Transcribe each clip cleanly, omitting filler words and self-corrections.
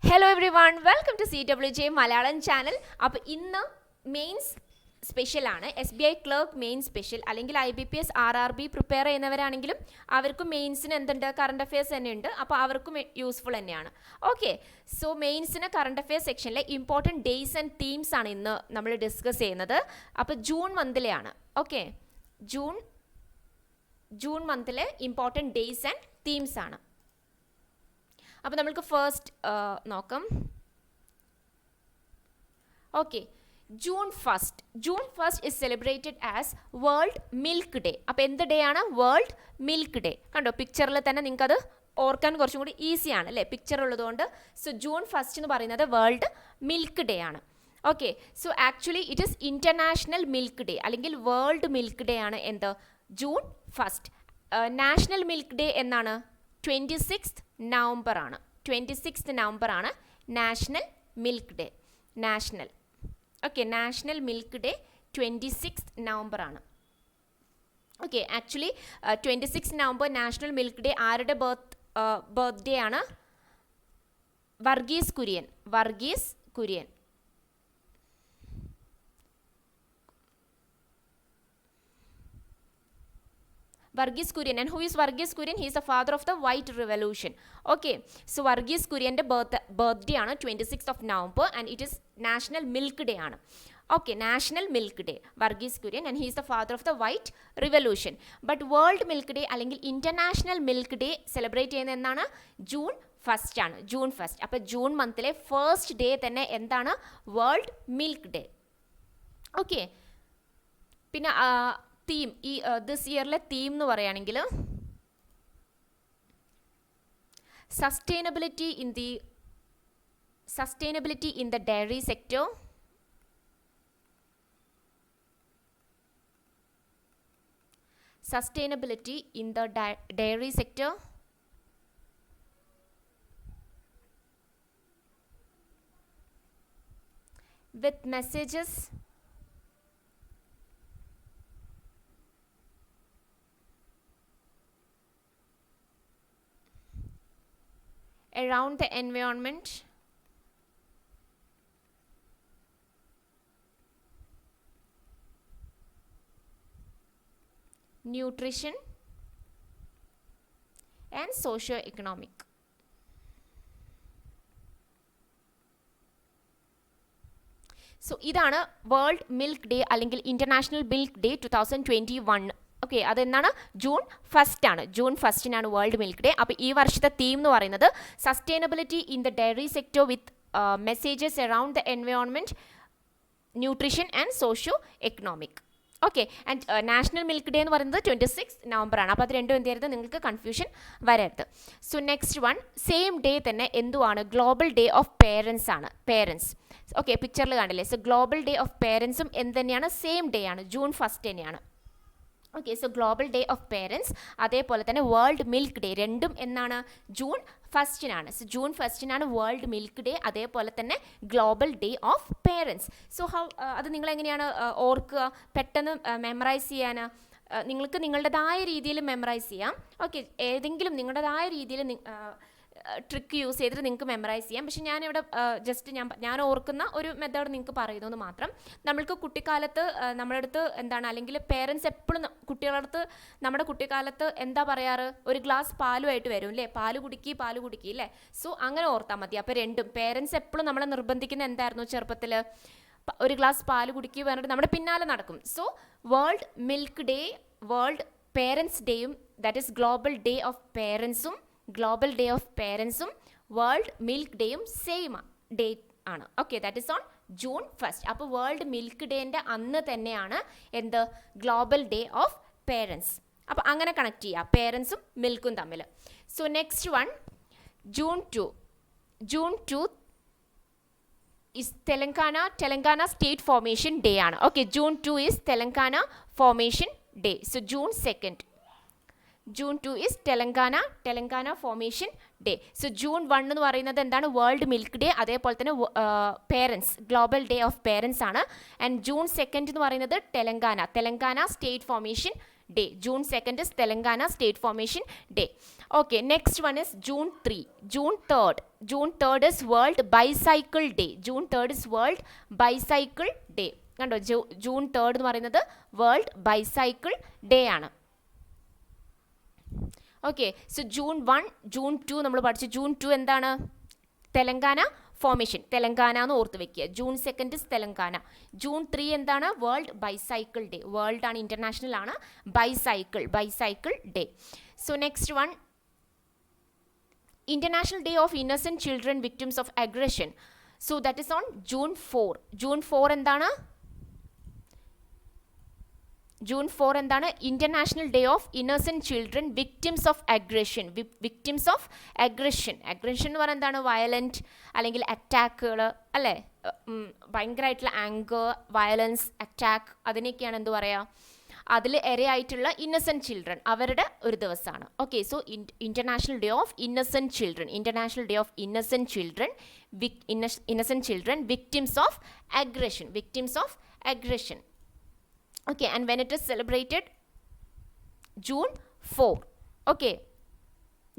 Hello everyone, welcome to CWJ Malayalam channel. അപ്പോൾ ഇന്ന് mains സ്പെഷ്യലാണ്. SBI ക്ലർക്ക് മെയിൻ സ്പെഷ്യൽ, അല്ലെങ്കിൽ IBPS RRB പ്രിപ്പയർ ചെയ്യുന്നവരാണെങ്കിലും അവർക്കും മെയിൻസിന് എന്തുണ്ട്, കറണ്ട് അഫയേഴ്സ് തന്നെ ഉണ്ട്. അപ്പോൾ അവർക്കും യൂസ്ഫുൾ തന്നെയാണ്. ഓക്കെ, സോ മെയിൻസിന് കറണ്ട് അഫയേഴ്സ് സെക്ഷനിലെ ഇമ്പോർട്ടൻറ്റ് ഡേയ്സ് ആൻഡ് തീംസ് ആണ് ഇന്ന് നമ്മൾ ഡിസ്കസ് ചെയ്യുന്നത്. അപ്പോൾ ജൂൺ മന്തിലെയാണ്. ഓക്കെ, ജൂൺ മന്തിലെ ഇമ്പോർട്ടൻറ്റ് ഡേയ്സ് ആൻഡ് തീംസ് ആണ്. അപ്പോൾ നമുക്ക് ഫസ്റ്റ് നോക്കാം. Okay, June first is celebrated as world milk day. അപ്പോൾ എന്ത് ഡേ ആണ്? World milk day. കണ്ടോ, പിക്ചറിൽ തന്നെ നിങ്ങൾക്കത് ഓർക്കാൻ കുറച്ചും കൂടി ഈസിയാണ് അല്ലേ, പിക്ചർ ഉള്ളതുകൊണ്ട്. സോ ജൂൺ ഫസ്റ്റ് എന്ന് പറയുന്നത് വേൾഡ് മിൽക്ക് ഡേ ആണ്. Okay, so actually it is international milk day അല്ലെങ്കിൽ വേൾഡ് മിൽക്ക് ഡേ ആണ് എന്ത്, June first. National milk day എന്നാണ്? 26th നവംബർ ആണ്. 26th നവംബർ ആണ് national milk day. National milk day 26th November ആണ്. Okay, actually 26th November national milk day ആരുടെ birthday ആണ്? Varghese Kurian. Varghese Kurian. And who is Varghese Kurian? He is the father of the White Revolution. Okay, so Varghese Kuriante birthday ആണ് 26th of November and it is National Milk Day ആണ്. Okay, National Milk Day, Varghese Kurian, and he is the father of the White Revolution. But World Milk Day അല്ലെങ്കിൽ International Milk Day celebrate ചെയ്യുന്നത് എന്നാണ്? June first ആണ്. June first. അപ്പോൾ June മന്തിലെ first day തന്നെ എന്താണ്? World milk day. Okay, പിന്നെ theme, ഈ ദിസ് ഇയറിലെ തീം എന്ന് പറയുകയാണെങ്കിൽ sustainability in the dairy sector, with messages around the environment, nutrition and socio-economic. So ഇതാണ് വേൾഡ് മിൽക്ക് ഡേ അല്ലെങ്കിൽ ഇൻ്റർനാഷണൽ മിൽക്ക് ഡേ 2021. ഓക്കെ, അതെന്താണ്? ജൂൺ ഫസ്റ്റ് ആണ്. ജൂൺ ഫസ്റ്റിനാണ് വേൾഡ് മിൽക്ക് ഡേ. അപ്പോൾ ഈ വർഷത്തെ തീം എന്ന് പറയുന്നത് sustainability in the dairy sector with messages around the environment, nutrition and socio economic. Okay, and national milk day എന്ന് പറയുന്നത് 26th നവംബർ ആണ്. അപ്പോൾ അത് രണ്ടും എന്ത് ചെയ്യരുത്, നിങ്ങൾക്ക് കൺഫ്യൂഷൻ വരരുത്. So next one, same day തന്നെ എന്തുവാണ്? ഗ്ലോബൽ ഡേ ഓഫ് പേരൻസ് ആണ്. പേരൻസ്. ഓക്കെ, പിക്ചറിൽ കണ്ടില്ലേ? സോ ഗ്ലോബൽ ഡേ ഓഫ് പേരൻസും എന്ത് തന്നെയാണ്? സെയിം ഡേ ആണ്, ജൂൺ ഫസ്റ്റ് തന്നെയാണ്. Okay, so global day of parents, അതേപോലെ തന്നെ വേൾഡ് മിൽക്ക് ഡേ, രണ്ടും എന്നാണ്? ജൂൺ ഫസ്റ്റിനാണ്. സോ ജൂൺ ഫസ്റ്റിനാണ് വേൾഡ് മിൽക്ക് ഡേ, അതേപോലെ തന്നെ global day of parents. So അത് നിങ്ങളെങ്ങനെയാണ് ഓർക്കുക, പെട്ടെന്ന് മെമ്മറൈസ് ചെയ്യാൻ? നിങ്ങൾക്ക് നിങ്ങളുടേതായ രീതിയിൽ മെമ്മറൈസ് ചെയ്യാം. ഓക്കെ, ഏതെങ്കിലും നിങ്ങളുടേതായ രീതിയിൽ ട്രിക്ക് യൂസ് ചെയ്തിട്ട് നിങ്ങൾക്ക് മെമ്മറൈസ് ചെയ്യാം. പക്ഷേ ഞാനിവിടെ ജസ്റ്റ് ഞാൻ ഓർക്കുന്ന ഒരു മെത്തേഡ് നിങ്ങൾക്ക് പറയുന്നത് മാത്രം. നമ്മൾക്ക് കുട്ടിക്കാലത്ത് നമ്മുടെ അടുത്ത് എന്താണ്, അല്ലെങ്കിൽ പേരൻസ് എപ്പോഴും നമ്മുടെ കുട്ടിക്കാലത്ത് എന്താ പറയാറ്? ഒരു ഗ്ലാസ് പാലുമായിട്ട് വരും അല്ലേ, പാല് കുടിക്കി അല്ലേ. സോ അങ്ങനെ ഓർത്താൽ മതി. അപ്പോൾ രണ്ടും, പേരൻസ് എപ്പോഴും നമ്മളെ നിർബന്ധിക്കുന്ന എന്തായിരുന്നു ചെറുപ്പത്തിൽ? ഒരു ഗ്ലാസ് പാല് കുടിക്കുക പറഞ്ഞിട്ട് നമ്മുടെ പിന്നാലെ നടക്കും. So world milk day, world parents ഡേയും, that is global day of പേരൻസും വേൾഡ് മിൽക്ക് ഡേയും സെയിം ഡേറ്റ് ആണ്. Okay, that is on June first. അപ്പോൾ വേൾഡ് മിൽക്ക് ഡേൻ്റെ അന്ന് തന്നെയാണ് എന്ത്? Global day of parents. അപ്പോൾ അങ്ങനെ കണക്ട് ചെയ്യുക പേരൻസും മിൽക്കും തമ്മിൽ. So next one, June 2 is Telangana state formation day ആണ്. Okay, June 2 is Telangana formation day. So June 2 is Telangana formation day. So June 1 എന്ന് പറയുന്നത് എന്താണ്? വേൾഡ് മിൽക്ക് ഡേ, അതേപോലെ തന്നെ parents, global day of parents ആണ്. ആൻഡ് ജൂൺ 2 എന്ന് പറയുന്നത് Telangana state formation Day. June 2nd is Telangana State Formation Day. Okay, next one is June 3. June 3rd. June 3rd is World Bicycle Day. June 3rd is World Bicycle Day. കണ്ടോ, June 3rd എന്ന് പറയുന്നത് world bicycle day ആണ്. Okay, so June 1, June 2 നമ്മൾ പഠിച്ചു. June 2 എന്താണ്? Telangana formation, Telangana എന്ന് ഓർത്ത് വെക്കുക. June 2nd is Telangana. June 3 എന്താണ്? World bicycle day. വേൾഡ് ആണ്, ഇന്റർനാഷണൽ ആണ്. Bicycle day. So next one, international day of innocent children victims of aggression. So that is on June 4. June 4 എന്താണ്? ജൂൺ 4 എന്താണ്? International day of innocent children victims of aggression. Victims of aggression. Aggression എന്ന് പറയുന്നത് എന്താണ്? Violent അല്ലെങ്കിൽ അറ്റാക്കുകൾ അല്ലേ, ഭയങ്കരമായിട്ടുള്ള anchor, violence, attack, അതിനൊക്കെയാണ് എന്ത് പറയുക, അതിൽ ഇരയായിട്ടുള്ള ഇന്നസെന്റ് ചിൽഡ്രൻ, അവരുടെ ഒരു ദിവസമാണ്. Okay, so international day of innocent children. International day of innocent children, Innocent children victims of aggression. Victims of aggression. Okay, and when it is celebrated? June 4. Okay,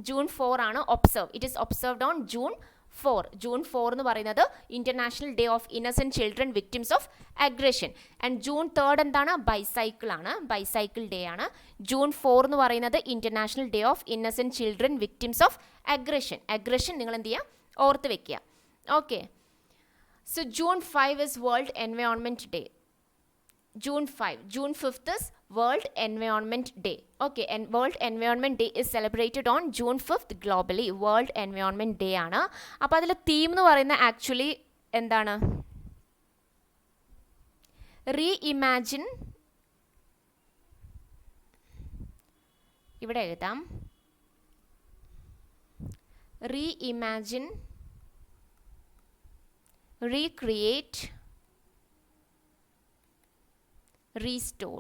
June 4 ആണ് observe. It is observed on June 4. June 4 എന്ന് പറയുന്നത് international day of innocent children victims of aggression. And June 3rd എന്താണ്? Bicycle ആണ്, bicycle day ആണ്. June 4 എന്ന് പറയുന്നത് international day of innocent children victims of aggression. Aggression നിങ്ങൾ എന്ത് ചെയ്യുക? ഓർത്ത് വെക്കുക. Okay, so June 5 is World Environment Day. June 5. June 5th is World Environment Day. Okay, and World Environment Day is celebrated on June 5th globally. World Environment Day ആണ്. അപ്പോൾ അതിൽ theme എന്ന് പറയുന്നത് ആക്ച്വലി എന്താണ്? റീഇമാജിൻ. ഇവിടെ എഴുതാം. Reimagine, recreate, restore.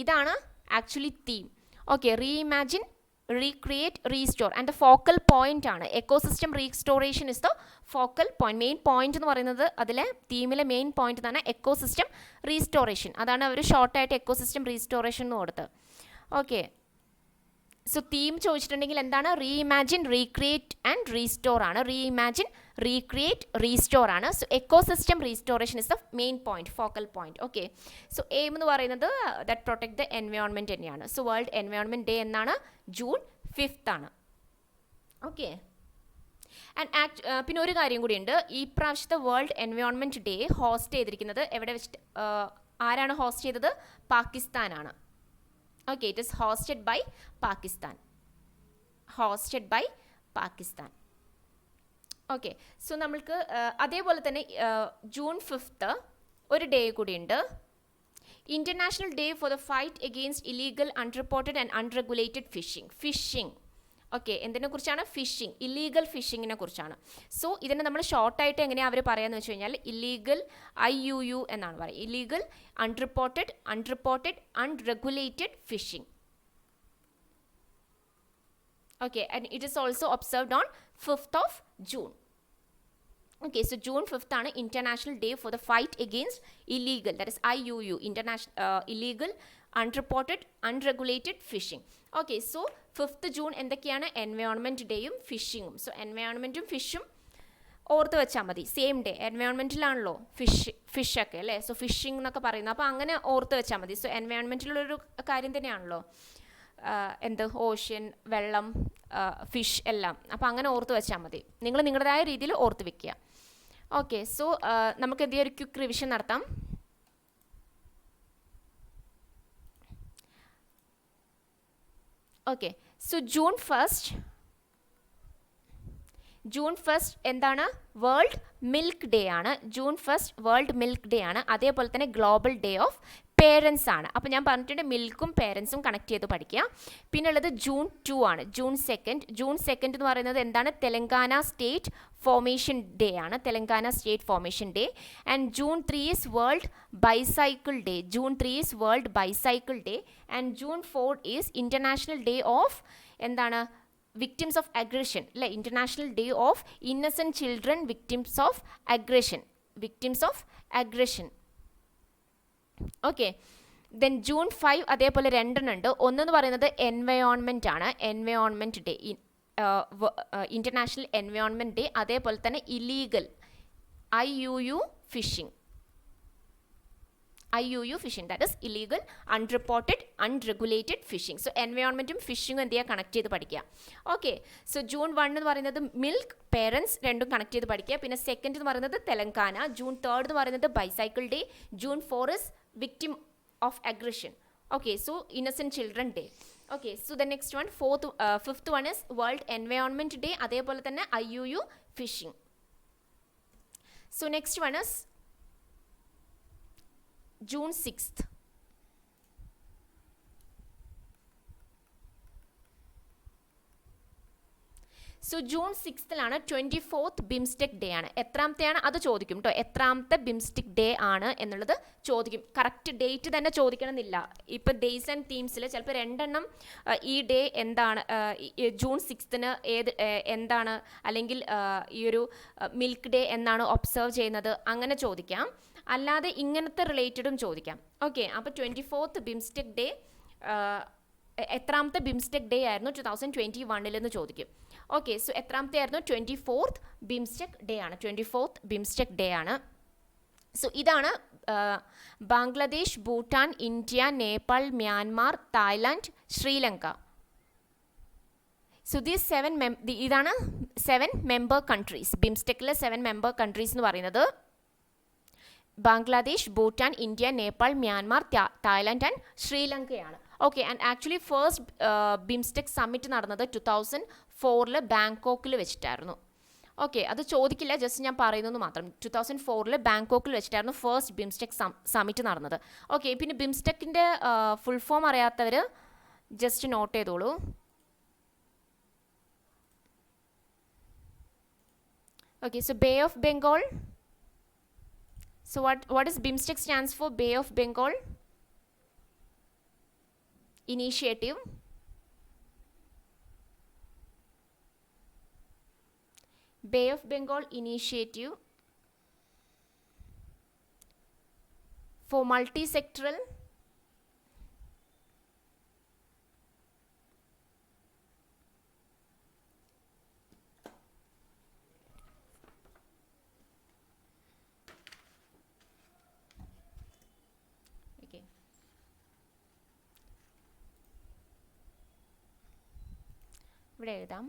ഇതാണ് actually theme. Okay, reimagine, recreate, restore. And the focal point ആണ് ecosystem restoration is the focal point. Main point എന്ന് പറയുന്നത് അതിലെ തീമിലെ മെയിൻ പോയിന്റ് എന്നാണ് എക്കോസിസ്റ്റം റീസ്റ്റോറേഷൻ. അതാണ് അവർ ഷോർട്ടായിട്ട് എക്കോസിസ്റ്റം റീസ്റ്റോറേഷൻ എന്ന് കൊടുത്തത്. ഓക്കെ, സോ തീം ചോദിച്ചിട്ടുണ്ടെങ്കിൽ എന്താണ്? റീഇമാജിൻ, റീക്രിയേറ്റ് ആൻഡ് റീസ്റ്റോർ ആണ്. റീഇമാജിൻ, റീക്രിയേറ്റ്, റീസ്റ്റോർ ആണ്. So ecosystem restoration is the main point, focal point. Okay, so aim എന്ന് പറയുന്നത് ദാറ്റ് പ്രൊട്ടക്ട് ദ എൻവയോൺമെൻറ്റ് തന്നെയാണ്. സോ വേൾഡ് എൻവയോൺമെൻറ്റ് ഡേ എന്നാണ്? ജൂൺ 5th ആണ്. Okay, and പിന്നെ ഒരു കാര്യം കൂടിയുണ്ട്. ഈ പ്രാവശ്യത്തെ വേൾഡ് എൻവയോൺമെൻറ്റ് ഡേ ഹോസ്റ്റ് ചെയ്തിരിക്കുന്നത് എവിടെ വെച്ചിട്ട്, ആരാണ് ഹോസ്റ്റ് ചെയ്തത്? പാകിസ്ഥാനാണ്. Okay, it is hosted by Pakistan. Hosted by Pakistan. Okay, so നമ്മൾക്ക് അതേപോലെ തന്നെ ജൂൺ 5th ഒരു ഡേ കൂടിയുണ്ട്. International day for the fight against illegal, unreported and unregulated fishing. Okay, എന്തിനെ കുറിച്ചാണ്? ഫിഷിംഗ്, ഇല്ലീഗൽ ഫിഷിങ്ങിനെ കുറിച്ചാണ്. സോ ഇതിനെ നമ്മൾ ഷോർട്ടായിട്ട് എങ്ങനെയാണ് അവർ പറയാന്ന് വെച്ച് കഴിഞ്ഞാൽ ഇല്ലീഗൽ IUU എന്നാണ് പറയുക. Illegal, unreported, unregulated fishing. Okay, and it is also observed on 5th of June. Okay, so June 5th ആണ് international day for the fight against illegal, that is IUU, illegal, unreported, unregulated fishing. Okay, so 5th June എന്തൊക്കെയാണ്? Environment ഡേയും ഫിഷിങ്ങും. So എൻവയോൺമെൻറ്റും ഫിഷും ഓർത്ത് വെച്ചാൽ മതി. Same day, എൻവയോൺമെൻറ്റിലാണല്ലോ ഫിഷൊക്കെ അല്ലേ. സോ ഫിഷിംഗ് എന്നൊക്കെ പറയുന്നത്, അപ്പോൾ അങ്ങനെ ഓർത്ത് വെച്ചാൽ മതി. സോ എൻവയോൺമെൻറ്റിലുള്ളൊരു കാര്യം തന്നെയാണല്ലോ എന്ത്, ഓഷ്യൻ, വെള്ളം, ഫിഷ് എല്ലാം. അപ്പോൾ അങ്ങനെ ഓർത്ത് വെച്ചാൽ മതി. നിങ്ങൾ നിങ്ങളുടേതായ രീതിയിൽ ഓർത്ത് വെക്കുക. ഓക്കെ, സോ നമുക്ക് എന്ത് ചെയ്യാം, ഒരു ക്വിക്ക് റിവിഷൻ നടത്താം. ഓക്കെ, സോ ജൂൺ 1st എന്താണ്? വേൾഡ് മിൽക്ക് ഡേ ആണ്. June 1st world milk day ആണ്. അതേപോലെ തന്നെ ഗ്ലോബൽ ഡേ ഓഫ് പേരൻസ് ആണ്. അപ്പോൾ ഞാൻ പറഞ്ഞിട്ടുണ്ട് മിൽക്കും പേരൻസും കണക്ട് ചെയ്ത് പഠിക്കുക. പിന്നെ ഉള്ളത് ജൂൺ 2 ആണ്. ജൂൺ 2 എന്ന് പറയുന്നത് എന്താണ്? തെലങ്കാന സ്റ്റേറ്റ് ഫോർമേഷൻ ഡേ ആണ്. Telangana state formation day. And June 3 is world bicycle day. And June 4 is international day of എന്താണ്? വിക്ടിംസ് ഓഫ് അഗ്രഷൻ അല്ലേ. International day of innocent children victims of aggression. Okay, then June 5 അതേപോലെ രണ്ടെണ്ണം ഉണ്ട്. ഒന്നെന്ന് പറയുന്നത് environment ആണ്, environment day, international environment day. അതേപോലെ തന്നെ illegal IUU fishing, IUU fishing, that is illegal unreported unregulated fishing. So എൻവയോൺമെൻറ്റും ഫിഷിങ്ങും എന്ത് ചെയ്യുക, കണക്ട് ചെയ്ത് പഠിക്കുക. ഓക്കെ, സോ ജൂൺ 1 എന്ന് പറയുന്നത് മിൽക്ക് പേരൻസ്, രണ്ടും കണക്ട് ചെയ്ത് പഠിക്കുക. പിന്നെ സെക്കൻഡ് എന്ന് പറയുന്നത് തെലങ്കാന. ജൂൺ 3 എന്ന് പറയുന്നത് bicycle day. June 4 is victim of aggression. Okay, so innocent children day. Okay, so the next one, fifth one is world environment day, adeypole thanne IUU fishing. So next one is June 6th. So June 6th 24th BIMSTEC day ആണ്. എത്രാമത്തെയാണ് അത് ചോദിക്കും കേട്ടോ, എത്രാമത്തെ BIMSTEC day ആണ് എന്നുള്ളത് ചോദിക്കും. Correct date തന്നെ ചോദിക്കണമെന്നില്ല. ഇപ്പോൾ ഡേയ്സ് ആൻഡ് തീംസിൽ ചിലപ്പോൾ രണ്ടെണ്ണം ഈ ഡേ എന്താണ്, ജൂൺ 6th എന്താണ്, അല്ലെങ്കിൽ ഈ ഒരു മിൽക്ക് ഡേ എന്നാണ് ഒബ്സർവ് ചെയ്യുന്നത്, അങ്ങനെ ചോദിക്കാം. അല്ലാതെ ഇങ്ങനത്തെ റിലേറ്റഡും ചോദിക്കാം. ഓക്കെ, അപ്പോൾ 24th ബിംസ്റ്റെക് ഡേ എത്രാമത്തെ ബിംസ്റ്റെക് ഡേ ആയിരുന്നു 2021 എന്ന് ചോദിക്കും. ഓക്കെ, സോ എത്രാമത്തെ ആയിരുന്നു, 24th ബിംസ്റ്റെക് ഡേ ആണ്, 24th ബിംസ്റ്റെക് ഡേ ആണ്. സോ ഇതാണ് Bangladesh, Bhutan, India, Nepal, Myanmar, Thailand, Sri Lanka. So these ഇതാണ് 7 മെമ്പർ കൺട്രീസ്. ബിംസ്റ്റെക്കിലെ 7 മെമ്പർ കൺട്രീസ് എന്ന് പറയുന്നത് Bangladesh, Bhutan, India, Nepal, Myanmar, Thailand and ശ്രീലങ്കയാണ്. Okay, and actually first BIMSTEC summit നടന്നത് 2004 ബാങ്കോക്കിൽ വെച്ചിട്ടായിരുന്നു. ഓക്കെ, അത് ചോദിക്കില്ല, ജസ്റ്റ് ഞാൻ പറയുന്നത് മാത്രം. 2004 ബാങ്കോക്കിൽ വെച്ചിട്ടായിരുന്നു ഫസ്റ്റ് ബിംസ്റ്റെക് സമ്മിറ്റ് നടന്നത്. ഓക്കെ, പിന്നെ ബിംസ്റ്റെക്കിൻ്റെ ഫുൾ ഫോം അറിയാത്തവർ ജസ്റ്റ് നോട്ട് ചെയ്തോളൂ. Okay, so bay of Bengal. So what is BIMSTEC stands for? Bay of Bengal Initiative. Bay of Bengal Initiative for multi-sectoral ഇവിടെ എഴുതാം.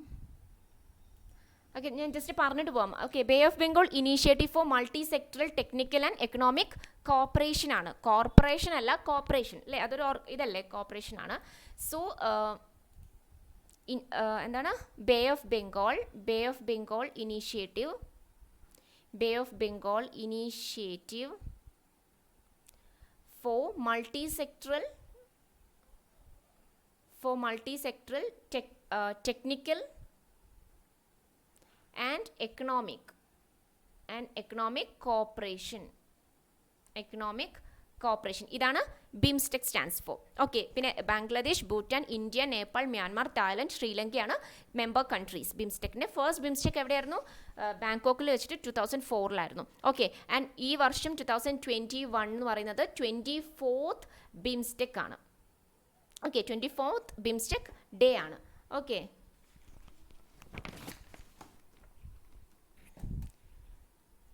ഓക്കെ, ഞാൻ ജസ്റ്റ് പറഞ്ഞിട്ട് പോകാം. Okay, bay of Bengal initiative for multi sectoral technical and economic cooperation ആണ്. Corporation അല്ല, cooperation അല്ലേ, അതൊരു ഇതല്ലേ, കോപ്പറേഷൻ ആണ്. സോ എന്താണ് bay of Bengal, bay of Bengal initiative, bay of Bengal initiative for multi sectoral technical and economic cooperation. ഇതാണ് ബിംസ്റ്റെക് സ്റ്റാൻഡ്സ് ഫോർ. ഓക്കെ, പിന്നെ Bangladesh, Bhutan, India, Nepal, Myanmar, Thailand, ശ്രീലങ്കയാണ് മെമ്പർ കൺട്രീസ് ബിംസ്റ്റെക്കിൻ്റെ. ഫസ്റ്റ് ബിംസ്റ്റെക് എവിടെയായിരുന്നു? ബാങ്കോക്കിൽ വെച്ചിട്ട് 2004 ഓക്കെ, ആൻഡ് ഈ വർഷം 2021 എന്ന് പറയുന്നത് 24th ബിംസ്റ്റെക് ആണ്. ഓക്കെ, 24th ബിംസ്റ്റെക് ഡേ ആണ്. Okay,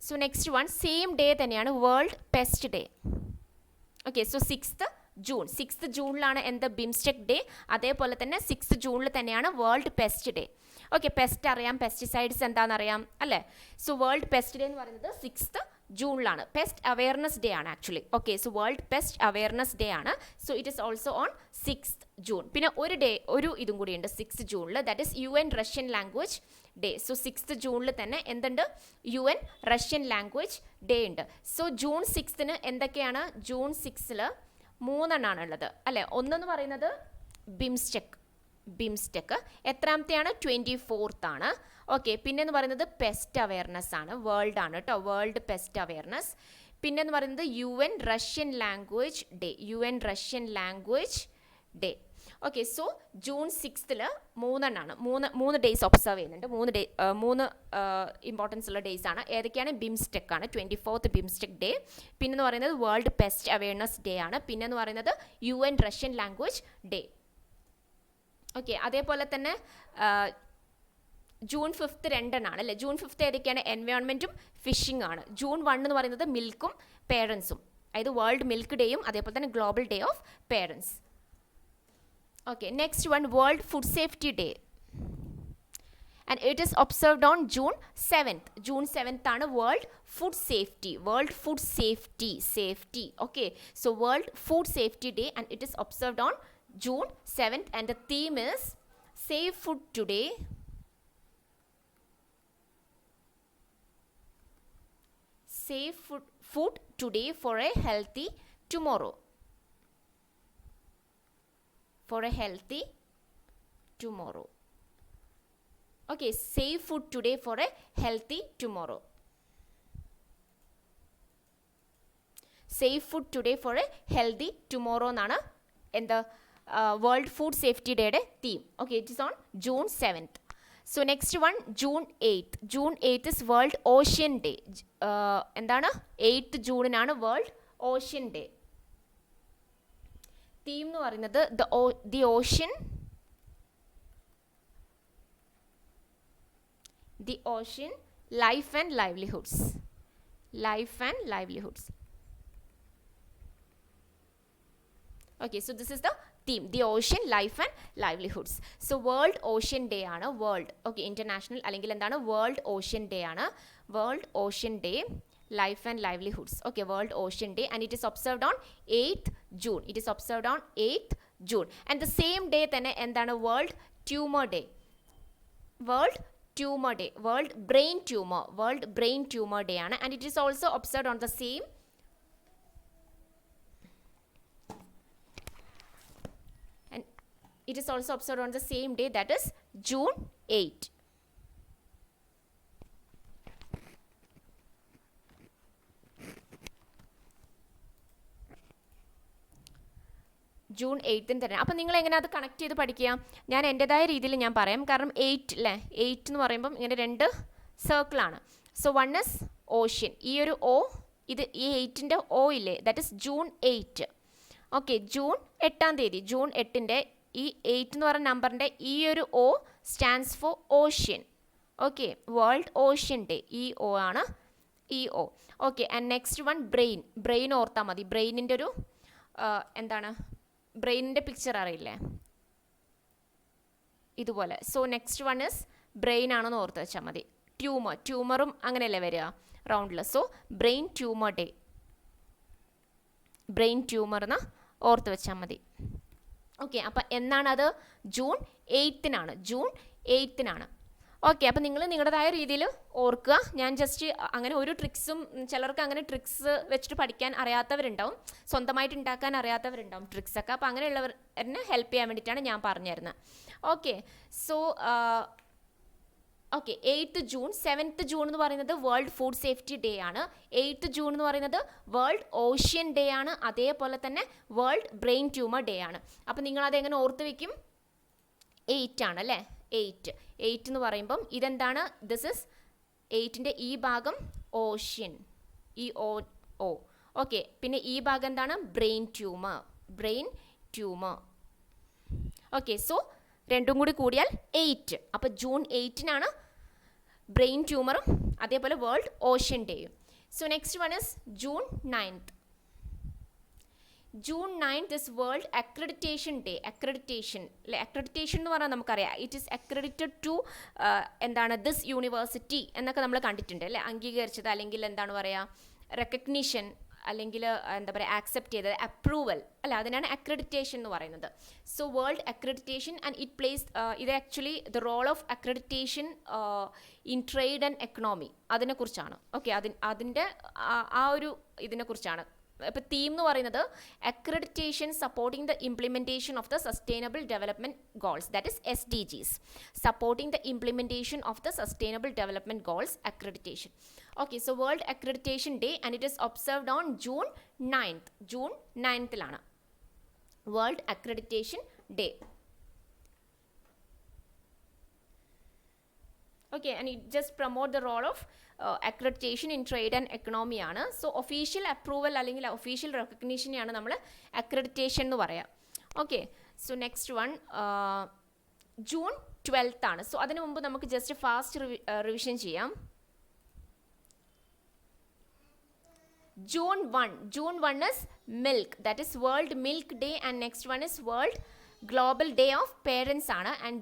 so next one same day തന്നെയാണ് world pest day. Okay, so 6th ജൂണിലാണ് എന്താ ബിംസ്റ്റെക് ഡേ. അതേപോലെ തന്നെ 6th ജൂണിൽ തന്നെയാണ് world pest day. Okay, pest അറിയാം, പെസ്റ്റിസൈഡ്സ് എന്താണെന്നറിയാം അല്ലേ. സോ വേൾഡ് പെസ്റ്റ് ഡേ എന്ന് പറയുന്നത് 6th ജൂണിലാണ്. പെസ്റ്റ് അവെയർനെസ് ഡേ ആണ് actually. Okay, so world pest awareness day ആണ്. So it is also on 6th June. പിന്നെ ഒരു ഇതും കൂടിയുണ്ട് 6th ജൂണിൽ, that is UN Russian language day. So 6th ജൂണിൽ തന്നെ എന്തുണ്ട്? UN റഷ്യൻ ലാംഗ്വേജ് ഡേ ഉണ്ട്. സോ ജൂൺ 6th എന്തൊക്കെയാണ്? ജൂൺ 6th 3 ഉള്ളത് അല്ലേ. ഒന്നെന്ന് പറയുന്നത് ബിംസ്റ്റെക് എത്രാമത്തെയാണ്? 24th ആണ്. ഓക്കെ, പിന്നെന്ന് പറയുന്നത് പെസ്റ്റ് അവെയർനെസ് ആണ്, വേൾഡ് ആണ് കേട്ടോ, വേൾഡ് പെസ്റ്റ് അവെയർനെസ്. പിന്നെന്ന് പറയുന്നത് UN Russian language day, UN Russian language day. Okay, so June 6th മൂന്നെണ്ണമാണ്, മൂന്ന് ഡേയ്സ് ഒബ്സർവ് ചെയ്യുന്നുണ്ട്. മൂന്ന് ഇമ്പോർട്ടൻസ് ഉള്ള ഡേയ്സ് ആണ്. ഏതൊക്കെയാണ്? ബിംസ്റ്റെക് ആണ്, 24th ബിംസ്റ്റെക് ഡേ. പിന്നെന്ന് പറയുന്നത് വേൾഡ് പെസ്റ്റ് അവയർനെസ് ഡേ ആണ്. പിന്നെന്ന് പറയുന്നത് UN Russian language day. Okay, അതേപോലെ തന്നെ ജൂൺ 5th രണ്ടെണ്ണമാണ് അല്ലേ. ജൂൺ 5th ഏതൊക്കെയാണ്? എൻവയോൺമെൻറ്റും ഫിഷിംഗ് ആണ്. ജൂൺ 1 എന്ന് പറയുന്നത് മിൽക്കും പേരൻസും, അതായത് വേൾഡ് മിൽക്ക് ഡേയും അതേപോലെ തന്നെ global day of parents. Okay, next one world food safety day and it is observed on June 7th. June 7th ആണ് world food safety. World food safety. Okay, so world food safety day and it is observed on June 7th and the theme is Save Food Today. Save food today for a healthy tomorrow. For a healthy tomorrow. Okay, save food today for a healthy tomorrow. Save food today for a healthy tomorrow എന്നാണ് എന്താ world food safety ഡേയുടെ theme. Okay, it is on June 7th. So next one June 8th. June 8th is world ocean day. എന്താണ്? 8th ജൂണിനാണ് world ocean day. Theme എന്ന് പറയുന്നത് the ocean life and livelihoods. Okay, so this is the theme, the ocean life and livelihoods. So world ocean day ആണ്. World, okay, international അല്ലെങ്കിൽ എന്താണ്? World ocean day ആണ്. World ocean day life and livelihoods. Okay, world ocean day and it is observed on 8th June. It is observed on 8th June. And the same day തന്നെ എന്താണ്? World tumour day. World brain tumour day ആണ്. And it is also observed on the same It is also observed on the same day, that is June 8. June 8th തന്നെ. അപ്പം നിങ്ങൾ എങ്ങനെ അത് connect ചെയ്ത് പഠിക്കുക? ഞാൻ എൻ്റെതായ രീതിയിൽ ഞാൻ പറയാം. കാരണം 8 അല്ലേ, 8 എന്ന് പറയുമ്പം ഇങ്ങനെ 2 സർക്കിളാണ്. So 1 is ocean. ഈ ഒരു O, ഇത് ഈ 8ൻ്റെ O ഇല്ലേ, that is June 8. Okay, June 8 June 8ൻ്റെ ഈ 8 എന്ന് പറയുന്ന നമ്പറിൻ്റെ ഈ ഒരു O stands for ocean. Okay, world ocean day. ഈ O ആണ്, ഈ O. Okay, and next one brain ഓർത്താൽ മതി. ബ്രെയിനിൻ്റെ ഒരു എന്താണ്, ബ്രെയിനിൻ്റെ പിക്ചർ അറിയില്ലേ, ഇതുപോലെ. So next one is brain ആണെന്ന് ഓർത്ത് വെച്ചാൽ മതി. ട്യൂമറും അങ്ങനെയല്ലേ വരിക, റൗണ്ടിൽ. So brain tumour day, brain tumour എന്ന് ഓർത്ത് വെച്ചാൽ മതി. ഓക്കെ, അപ്പം എന്നാണത്? June 8th. ഓക്കെ, അപ്പം നിങ്ങൾ നിങ്ങളുടേതായ രീതിയിൽ ഓർക്കുക. ഞാൻ ജസ്റ്റ് അങ്ങനെ ഒരു ട്രിക്സും, ചിലർക്ക് അങ്ങനെ ട്രിക്സ് വെച്ചിട്ട് പഠിക്കാൻ അറിയാത്തവരുണ്ടാവും, സ്വന്തമായിട്ട് ഉണ്ടാക്കാൻ അറിയാത്തവരുണ്ടാവും ട്രിക്സൊക്കെ. അപ്പോൾ അങ്ങനെയുള്ളവരെ ഹെൽപ്പ് ചെയ്യാൻ വേണ്ടിയിട്ടാണ് ഞാൻ പറഞ്ഞുതരുന്നത്. Okay, so okay, 8th June. 7th June എന്ന് പറയുന്നത് വേൾഡ് ഫുഡ് സേഫ്റ്റി ഡേ ആണ്. 8th June എന്ന് പറയുന്നത് വേൾഡ് ഓഷ്യൻ ഡേ ആണ്. അതേപോലെ തന്നെ വേൾഡ് ബ്രെയിൻ ട്യൂമർ ഡേ ആണ്. അപ്പം നിങ്ങളത് എങ്ങനെ ഓർത്ത് വയ്ക്കും? 8 ആണ് അല്ലേ. 8 എന്ന് പറയുമ്പം ഇതെന്താണ്? ദിസ് ഇസ് 8ൻ്റെ ഈ ഭാഗം ഓഷ്യൻ, ഈ O. ഓക്കെ, പിന്നെ ഈ ഭാഗം എന്താണ്? Brain tumour. ഓക്കെ, സോ രണ്ടും കൂടി കൂടിയാൽ 8. അപ്പോൾ June 8 ബ്രെയിൻ ട്യൂമറും അതേപോലെ വേൾഡ് ഓഷ്യൻ ഡേയും. So next one is June 9th. June 9th is world accreditation day. Accreditation എന്ന് പറഞ്ഞാൽ നമുക്കറിയാം, ഇറ്റ് ഈസ് അക്രഡിറ്റഡ് ടു എന്താണ്, ദിസ് യൂണിവേഴ്സിറ്റി എന്നൊക്കെ നമ്മൾ കണ്ടിട്ടുണ്ട് അല്ലേ. അംഗീകരിച്ചത്, അല്ലെങ്കിൽ എന്താണ് പറയുക, റെക്കഗ്നിഷൻ, അല്ലെങ്കിൽ എന്താ പറയുക, ആക്സെപ്റ്റ് ചെയ്തത്, അപ്രൂവൽ അല്ല, അതിനാണ് അക്രഡിറ്റേഷൻ എന്ന് പറയുന്നത്. So world accreditation and it plays ഇത് actually the role of accreditation in trade and economy, അതിനെക്കുറിച്ചാണ്. ഓക്കെ, അതിൻ്റെ ആ ഒരു ഇതിനെക്കുറിച്ചാണ്. ഇപ്പോൾ തീം എന്ന് പറയുന്നത് accreditation supporting the implementation of the sustainable development goals, that is SDGs, supporting the implementation of the sustainable development goals, accreditation. Okay, so World Accreditation Day and it is observed on June 9th. June 9th world accreditation day. Okay, and it just promote the role of accreditation in trade and economy ആണ്. So official approval അല്ലെങ്കിൽ official റെക്കഗ്നീഷനെയാണ് നമ്മൾ accreditation എന്ന് പറയാം. Okay, so next one June 12th ആണ്. So അതിനു മുമ്പ് നമുക്ക് just fast revision ചെയ്യാം. June 1 is milk, that is World Milk Day, and next one is World Global Day of Parents ആണ്. And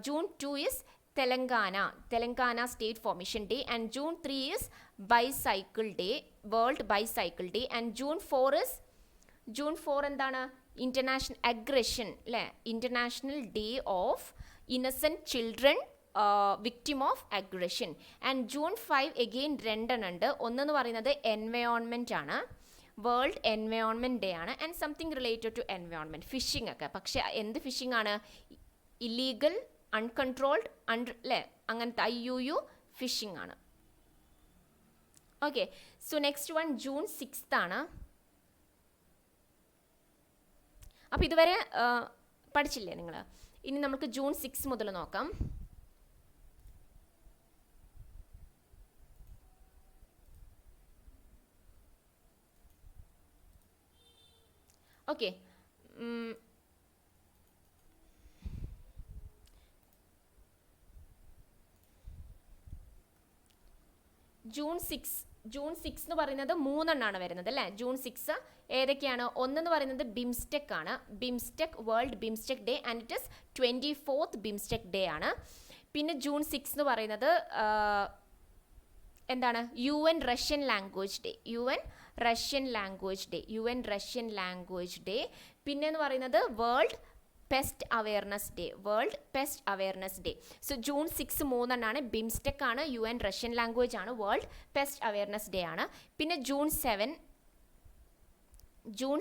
June 2 is Telangana State Formation Day, and June 3 is Bicycle Day, World Bicycle Day, and June 4 എന്താണ് International Aggression അല്ലേ, International Day of Innocent Children victim of aggression. And June 5 again രണ്ടെണ്ണം ഉണ്ട്. ഒന്നെന്ന് പറയുന്നത് environment ആണ്, world environment day ആണ്. And something related to environment, fishing ഒക്കെ. പക്ഷേ എന്ത് ഫിഷിംഗ് ആണ്? ഇല്ലീഗൽ, അൺകൺട്രോൾഡ്, അല്ലേ, അങ്ങനത്തെ IUU ഫിഷിംഗ് ആണ്. Okay, so next one June 6th ആണ്. അപ്പോൾ ഇതുവരെ പഠിച്ചില്ലേ നിങ്ങൾ? ഇനി നമുക്ക് June 6 മുതൽ നോക്കാം. ഓക്കെ, June 6 എന്ന് പറയുന്നത് 3 എണ്ണമാണ് വരുന്നത് അല്ലേ? June 6 ഏതൊക്കെയാണ്? ഒന്നെന്ന് പറയുന്നത് ബിംസ്റ്റെക് ആണ്, BIMSTEC, world BIMSTEC day, and it is 24th BIMSTEC day ആണ്. പിന്നെ June 6 എന്ന് പറയുന്നത് എന്താണ്? UN Russian language day, UN Russian language day. പിന്നെ എന്ന് പറയുന്നത് world pest awareness day, world pest awareness day. So June 6 3 BIMSTEC ആണ്, UN റഷ്യൻ ലാംഗ്വേജ് ആണ്, വേൾഡ് പെസ്റ്റ് അവയർനെസ് ഡേ ആണ്. പിന്നെ June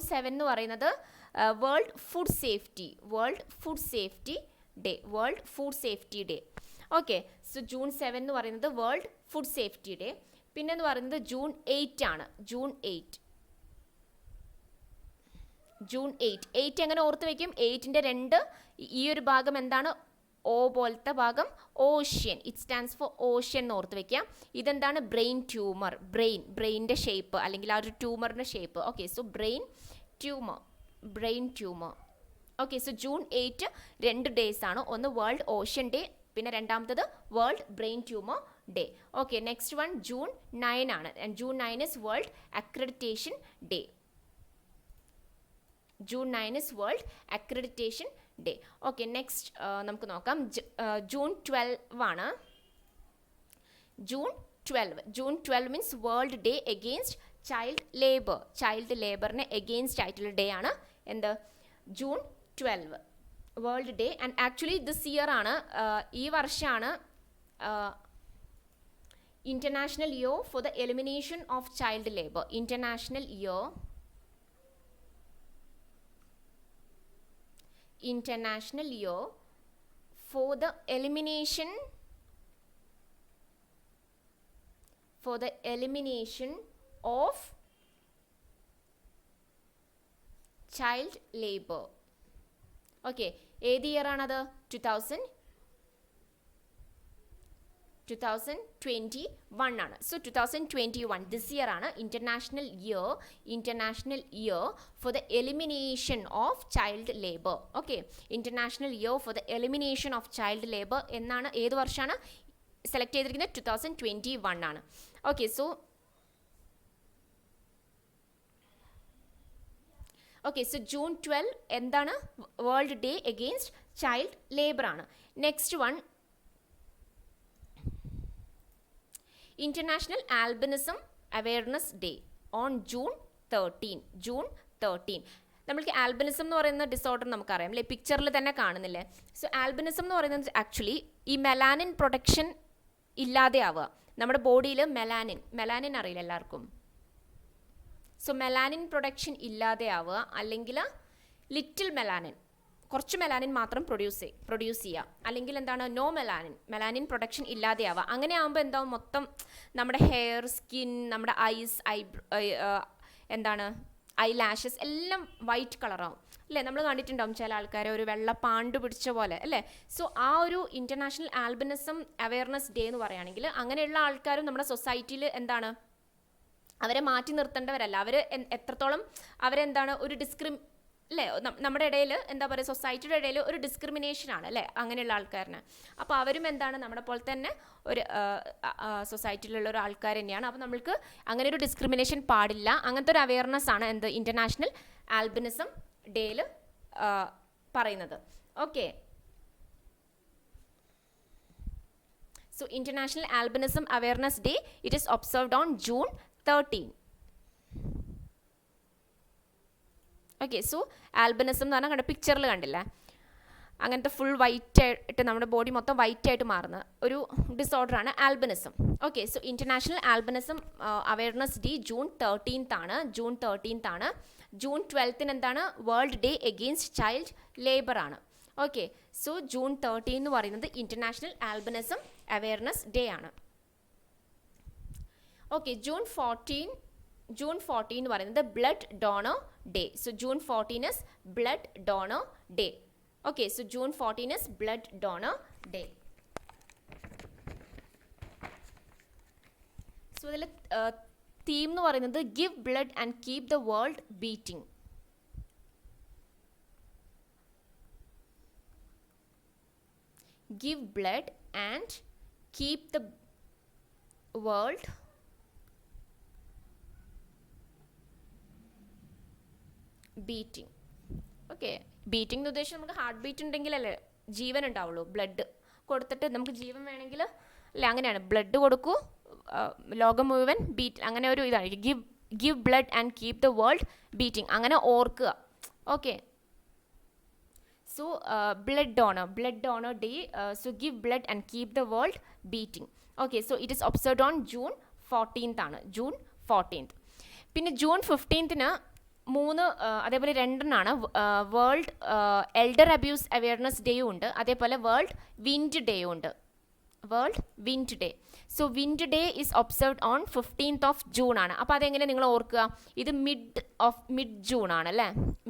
7 എന്ന് പറയുന്നത് world food safety day. Okay, so June 7 എന്ന് പറയുന്നത് വേൾഡ് ഫുഡ് സേഫ്റ്റി ഡേ. പിന്നെ എന്ന് പറയുന്നത് June 8 ആണ്. June 8 എങ്ങനെ ഓർത്ത് വയ്ക്കും? 8ന്റെ 2 ഈ ഒരു ഭാഗം എന്താണ്? O പോലത്തെ ഭാഗം ocean, it stands for ocean എന്ന് ഓർത്ത് വയ്ക്കാം. ഇതെന്താണ്? ബ്രെയിൻ ട്യൂമർ, ബ്രെയിനിൻ്റെ ഷേപ്പ് അല്ലെങ്കിൽ ആ ഒരു ട്യൂമറിൻ്റെ shape. Okay, so brain tumour. Okay, so June 8 2 days ആണ്. ഒന്ന് വേൾഡ് ഓഷ്യൻ ഡേ, പിന്നെ രണ്ടാമത്തത് world brain tumour day. Okay, next one June 9 ആണ്. And June 9 is world accreditation day. June 9 is world accreditation day. Okay, next നമുക്ക് നോക്കാം. June 12 ആണ്. June 12 means world day against child ലേബറിന് against ആയിട്ടുള്ള day ആണ് എന്ത്? June 12 world day. And actually this year ആണ്, ഈ വർഷമാണ് international year four the elimination of child labour. International year for the elimination of child labor. Okay, ഏത് year ആണത്? 2021 ആണ്. സോ 2021 ദിസ് ഇയർ ആണ് international year four the elimination of child labour. Okay, international year four the elimination of child labour എന്നാണ് ഏത് വർഷമാണ് select ചെയ്തിരിക്കുന്നത്? 2021 ആണ്. Okay, so June 12 എന്താണ്? World day against child labour ആണ്. Next one international albinism awareness day on June 13. നമ്മൾക്ക് albinism എന്ന് പറയുന്ന ഡിസോർഡർ നമുക്കറിയാം അല്ലേ, പിക്ചറിൽ തന്നെ കാണുന്നില്ലേ? സോ ആൽബിനിസം എന്ന് പറയുന്നത് ആക്ച്വലി ഈ മെലാനിൻ പ്രൊഡക്ഷൻ ഇല്ലാതെ ആവുക. നമ്മുടെ ബോഡിയിൽ മെലാനിൻ അറിയില്ല എല്ലാവർക്കും. സോ മെലാനിൻ പ്രൊഡക്ഷൻ ഇല്ലാതെ ആവുക, അല്ലെങ്കിൽ ലിറ്റിൽ മെലാനിൻ, കുറച്ച് മെലാനിൻ മാത്രം പ്രൊഡ്യൂസ് ചെയ്യുക, അല്ലെങ്കിൽ എന്താണ് നോ മെലാനിൻ പ്രൊഡക്ഷൻ ഇല്ലാതെ ആവുക. അങ്ങനെ ആകുമ്പോൾ എന്താവും? മൊത്തം നമ്മുടെ ഹെയർ, സ്കിൻ, നമ്മുടെ ഐസ്, എന്താണ് ഐ ലാഷസ് എല്ലാം വൈറ്റ് കളറാവും അല്ലേ. നമ്മൾ കണ്ടിട്ടുണ്ടാവും ചില ആൾക്കാരെ ഒരു വെള്ള പാണ്ട് പിടിച്ച പോലെ അല്ലേ. സോ ആ ഒരു ഇൻ്റർനാഷണൽ ആൽബിനിസം അവയർനെസ് ഡേ എന്ന് പറയുകയാണെങ്കിൽ അങ്ങനെയുള്ള ആൾക്കാരും നമ്മുടെ സൊസൈറ്റിയിൽ എന്താണ്, അവരെ മാറ്റി നിർത്തേണ്ടവരല്ല. അവർ എത്രത്തോളം അവരെന്താണ് ഒരു അല്ലേ നമ്മുടെ ഇടയിൽ എന്താ പറയുക, സൊസൈറ്റിയുടെ ഇടയിൽ ഒരു ഡിസ്ക്രിമിനേഷനാണ് അല്ലേ അങ്ങനെയുള്ള ആൾക്കാരിന്. അപ്പോൾ അവരും എന്താണ് നമ്മുടെ പോലെ തന്നെ ഒരു സൊസൈറ്റിയിലുള്ള ഒരു ആൾക്കാർ തന്നെയാണ്. അപ്പോൾ നമ്മൾക്ക് അങ്ങനെ ഒരു ഡിസ്ക്രിമിനേഷൻ പാടില്ല. അങ്ങനത്തെ ഒരു അവയർനെസ് ആണ് എന്ത് ഇൻ്റർനാഷണൽ ആൽബിനിസം ഡേയിൽ പറയുന്നത്. Okay, so international albinism awareness day it is observed on June 13. Okay, so albinism എന്ന് പറഞ്ഞാൽ പിക്ചറിൽ കണ്ടില്ലേ, അങ്ങനത്തെ ഫുൾ വൈറ്റ് ആയിട്ട് നമ്മുടെ ബോഡി മൊത്തം വൈറ്റ് ആയിട്ട് മാറുന്ന ഒരു ഡിസോർഡറാണ് albinism. Okay, so international albinism awareness day June 13 ആണ്. ജൂൺ 12 എന്താണ്, world day against child labour ആണ്. ഓക്കെ, സോ ജൂൺ 13 എന്ന് പറയുന്നത് ഇൻ്റർനാഷണൽ ആൽബിനിസം അവയർനെസ് ഡേ ആണ്. ഓക്കെ, ജൂൺ 14 എന്ന് പറയുന്നത് blood donor day. So June 14 is blood donor day. Okay, so June 14 is blood donor day. So ഇതിൽ theme എന്ന് പറയുന്നത് give blood and keep the world beating. Give blood and keep the world beating. Okay, beating എന്ന് ഉദ്ദേശിച്ച് നമുക്ക് heart beat ഉണ്ടെങ്കിലല്ലേ ജീവൻ ഉണ്ടാവുള്ളൂ. Blood കൊടുത്തിട്ട് നമുക്ക് ജീവൻ വേണമെങ്കിൽ അല്ലേ, അങ്ങനെയാണ്. ബ്ലഡ് കൊടുക്കൂ, ലോകം മുഴുവൻ ബീറ്റ്, അങ്ങനെ ഒരു ഇതാണ്. Give blood and keep the world beating, അങ്ങനെ ഓർക്കുക. Okay, so blood donor day, so give blood and keep the world beating. Okay, so it is observed on June 14th ആണ്, June 14th. പിന്നെ June 15ന് അതേപോലെ രണ്ടെണ്ണമാണ്, world elder abuse awareness ഡേയും ഉണ്ട്, അതേപോലെ world wind ഡേയും ഉണ്ട്. World wind day. So wind day is observed on 15th of June ആണ്. അപ്പോൾ അതെങ്ങനെ നിങ്ങൾ ഓർക്കുക, ഇത് മിഡ് ജൂൺ ആണ് അല്ലേ,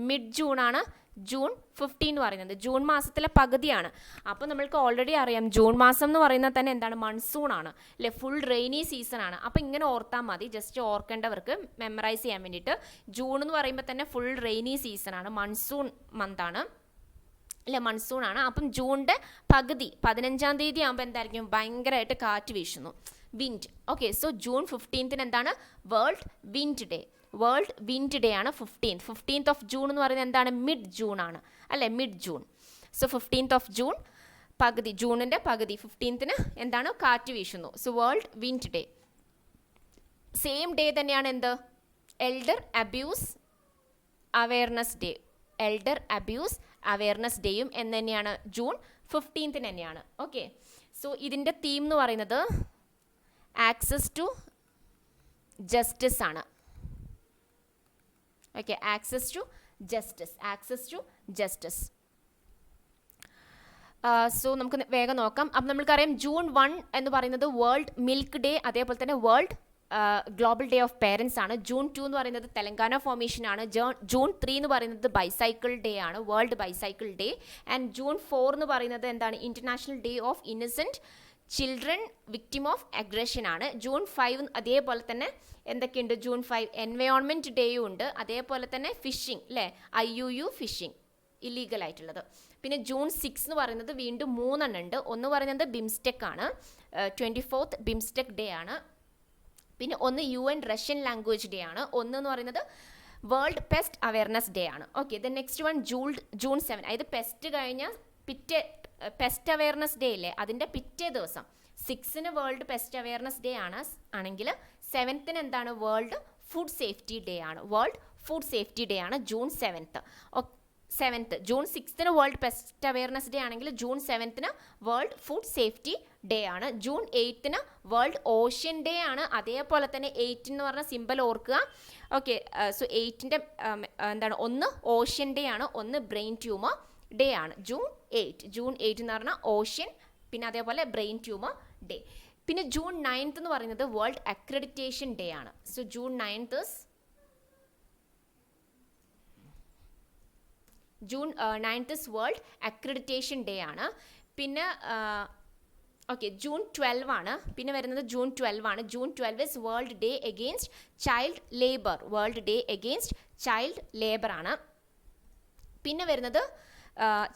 മിഡ് ജൂൺ ആണ് ജൂൺ 15 എന്ന് പറയുന്നത്. ജൂൺ മാസത്തിലെ പകുതിയാണ്. അപ്പോൾ നമ്മൾക്ക് ഓൾറെഡി അറിയാം ജൂൺ മാസം എന്ന് പറയുന്നത് തന്നെ എന്താണ്, മൺസൂൺ ആണ് അല്ലേ, ഫുൾ റെയിനി സീസൺ ആണ്. അപ്പോൾ ഇങ്ങനെ ഓർത്താൽ മതി, ജസ്റ്റ് ഓർക്കേണ്ടവർക്ക് മെമ്മറൈസ് ചെയ്യാൻ വേണ്ടിയിട്ട്. ജൂൺ എന്ന് പറയുമ്പോൾ തന്നെ ഫുൾ റെയിനി സീസൺ ആണ്, മൺസൂൺ മന്ത് ആണ് അല്ലേ, മൺസൂൺ ആണ്. അപ്പം ജൂണിൻ്റെ പകുതി 15-ാം തീയതി ആകുമ്പോൾ എന്തായിരിക്കും, ഭയങ്കരമായിട്ട് കാറ്റ് വീശുന്നു, വിൻഡ്. ഓക്കെ, സോ ജൂൺ 15ന് എന്താണ്, world wind day. World wind day ആണ് 15th of June എന്ന് പറയുന്നത് എന്താണ്, മിഡ് ജൂൺ ആണ് അല്ലേ, mid June. So 15th of June പകുതി, ജൂണിൻ്റെ പകുതി 15ന് എന്താണ്, കാറ്റ് വീശുന്നു. So world wind day. Same day തന്നെയാണ് എന്ത്, elder abuse awareness day. Elder abuse awareness ഡേയും എന്ന് തന്നെയാണ്, ജൂൺ 15ന് തന്നെയാണ്. ഓക്കെ, സോ ഇതിൻ്റെ തീം എന്ന് പറയുന്നത് ആക്സസ് ടു ജസ്റ്റിസ് ആണ്. Okay, access to justice. So നമുക്ക് വേഗം നോക്കാം. അപ്പം നമ്മൾക്കറിയാം ജൂൺ 1 എന്ന് പറയുന്നത് വേൾഡ് മിൽക്ക് ഡേ, അതേപോലെ തന്നെ world global day of parents ആണ്. ജൂൺ 2 എന്ന് പറയുന്നത് തെലങ്കാന ഫോർമേഷൻ ആണ്. ജൂൺ 3 എന്ന് പറയുന്നത് ബൈസൈക്കിൾ ഡേ ആണ്, world bicycle day. And June 4 എന്ന് പറയുന്നത് എന്താണ്, international day of innocent children victim of aggression ആണ്. ജൂൺ 5 അതേപോലെ തന്നെ എന്തൊക്കെയുണ്ട്, ജൂൺ 5 എൻവയോൺമെൻറ്റ് ഡേയും ഉണ്ട്, അതേപോലെ തന്നെ ഫിഷിംഗ് അല്ലേ, IUU ഫിഷിംഗ് ഇല്ലീഗൽ ആയിട്ടുള്ളത്. പിന്നെ ജൂൺ 6 എന്ന് പറയുന്നത് വീണ്ടും 3 ഉണ്ട്. ഒന്ന് പറയുന്നത് ബിംസ്റ്റെക് ആണ്, 24th ബിംസ്റ്റെക് ഡേ ആണ്. പിന്നെ ഒന്ന് UN റഷ്യൻ ലാംഗ്വേജ് ഡേ ആണ്. ഒന്ന് എന്ന് പറയുന്നത് വേൾഡ് പെസ്റ്റ് അവയർനെസ് ഡേ ആണ്. Okay, then next one June 7, അതായത് പെസ്റ്റ് കഴിഞ്ഞ പെസ്റ്റ് അവയർനെസ് ഡേ ഇല്ലേ, അതിൻ്റെ പിറ്റേ ദിവസം 6ന് വേൾഡ് പെസ്റ്റ് അവയർനെസ് ഡേ ആണെങ്കിൽ 7ന് എന്താണ്, വേൾഡ് ഫുഡ് സേഫ്റ്റി ഡേ ആണ്. വേൾഡ് ഫുഡ് സേഫ്റ്റി ഡേ ആണ് ജൂൺ 7th. ജൂൺ 6ന് വേൾഡ് പെസ്റ്റ് അവയർനെസ് ഡേ ആണെങ്കിൽ ജൂൺ 7ന് വേൾഡ് ഫുഡ് സേഫ്റ്റി ഡേ ആണ്. ജൂൺ 8ന് വേൾഡ് ഓഷ്യൻ ഡേ ആണ്. അതേപോലെ തന്നെ 8 എന്ന് പറഞ്ഞ സിമ്പൽ ഓർക്കുക. ഓക്കെ, സോ 8ൻ്റെ എന്താണ്, ഒന്ന് ഓഷ്യൻ ഡേ ആണ്, ഒന്ന് ബ്രെയിൻ ട്യൂമർ ഡേ ആണ്. ജൂൺ 8 എന്ന് പറഞ്ഞാൽ ഓഷ്യൻ, പിന്നെ അതേപോലെ ബ്രെയിൻ ട്യൂമർ ഡേ. പിന്നെ ജൂൺ 9th എന്ന് പറയുന്നത് വേൾഡ് അക്രഡിറ്റേഷൻ ഡേ ആണ്. So June 9th June 9th world accreditation day ആണ്. പിന്നെ ജൂൺ 12 ആണ്. പിന്നെ വരുന്നത് ജൂൺ 12 ആണ്. June 12 is world day against child labour. World day against child labour ആണ്. പിന്നെ വരുന്നത്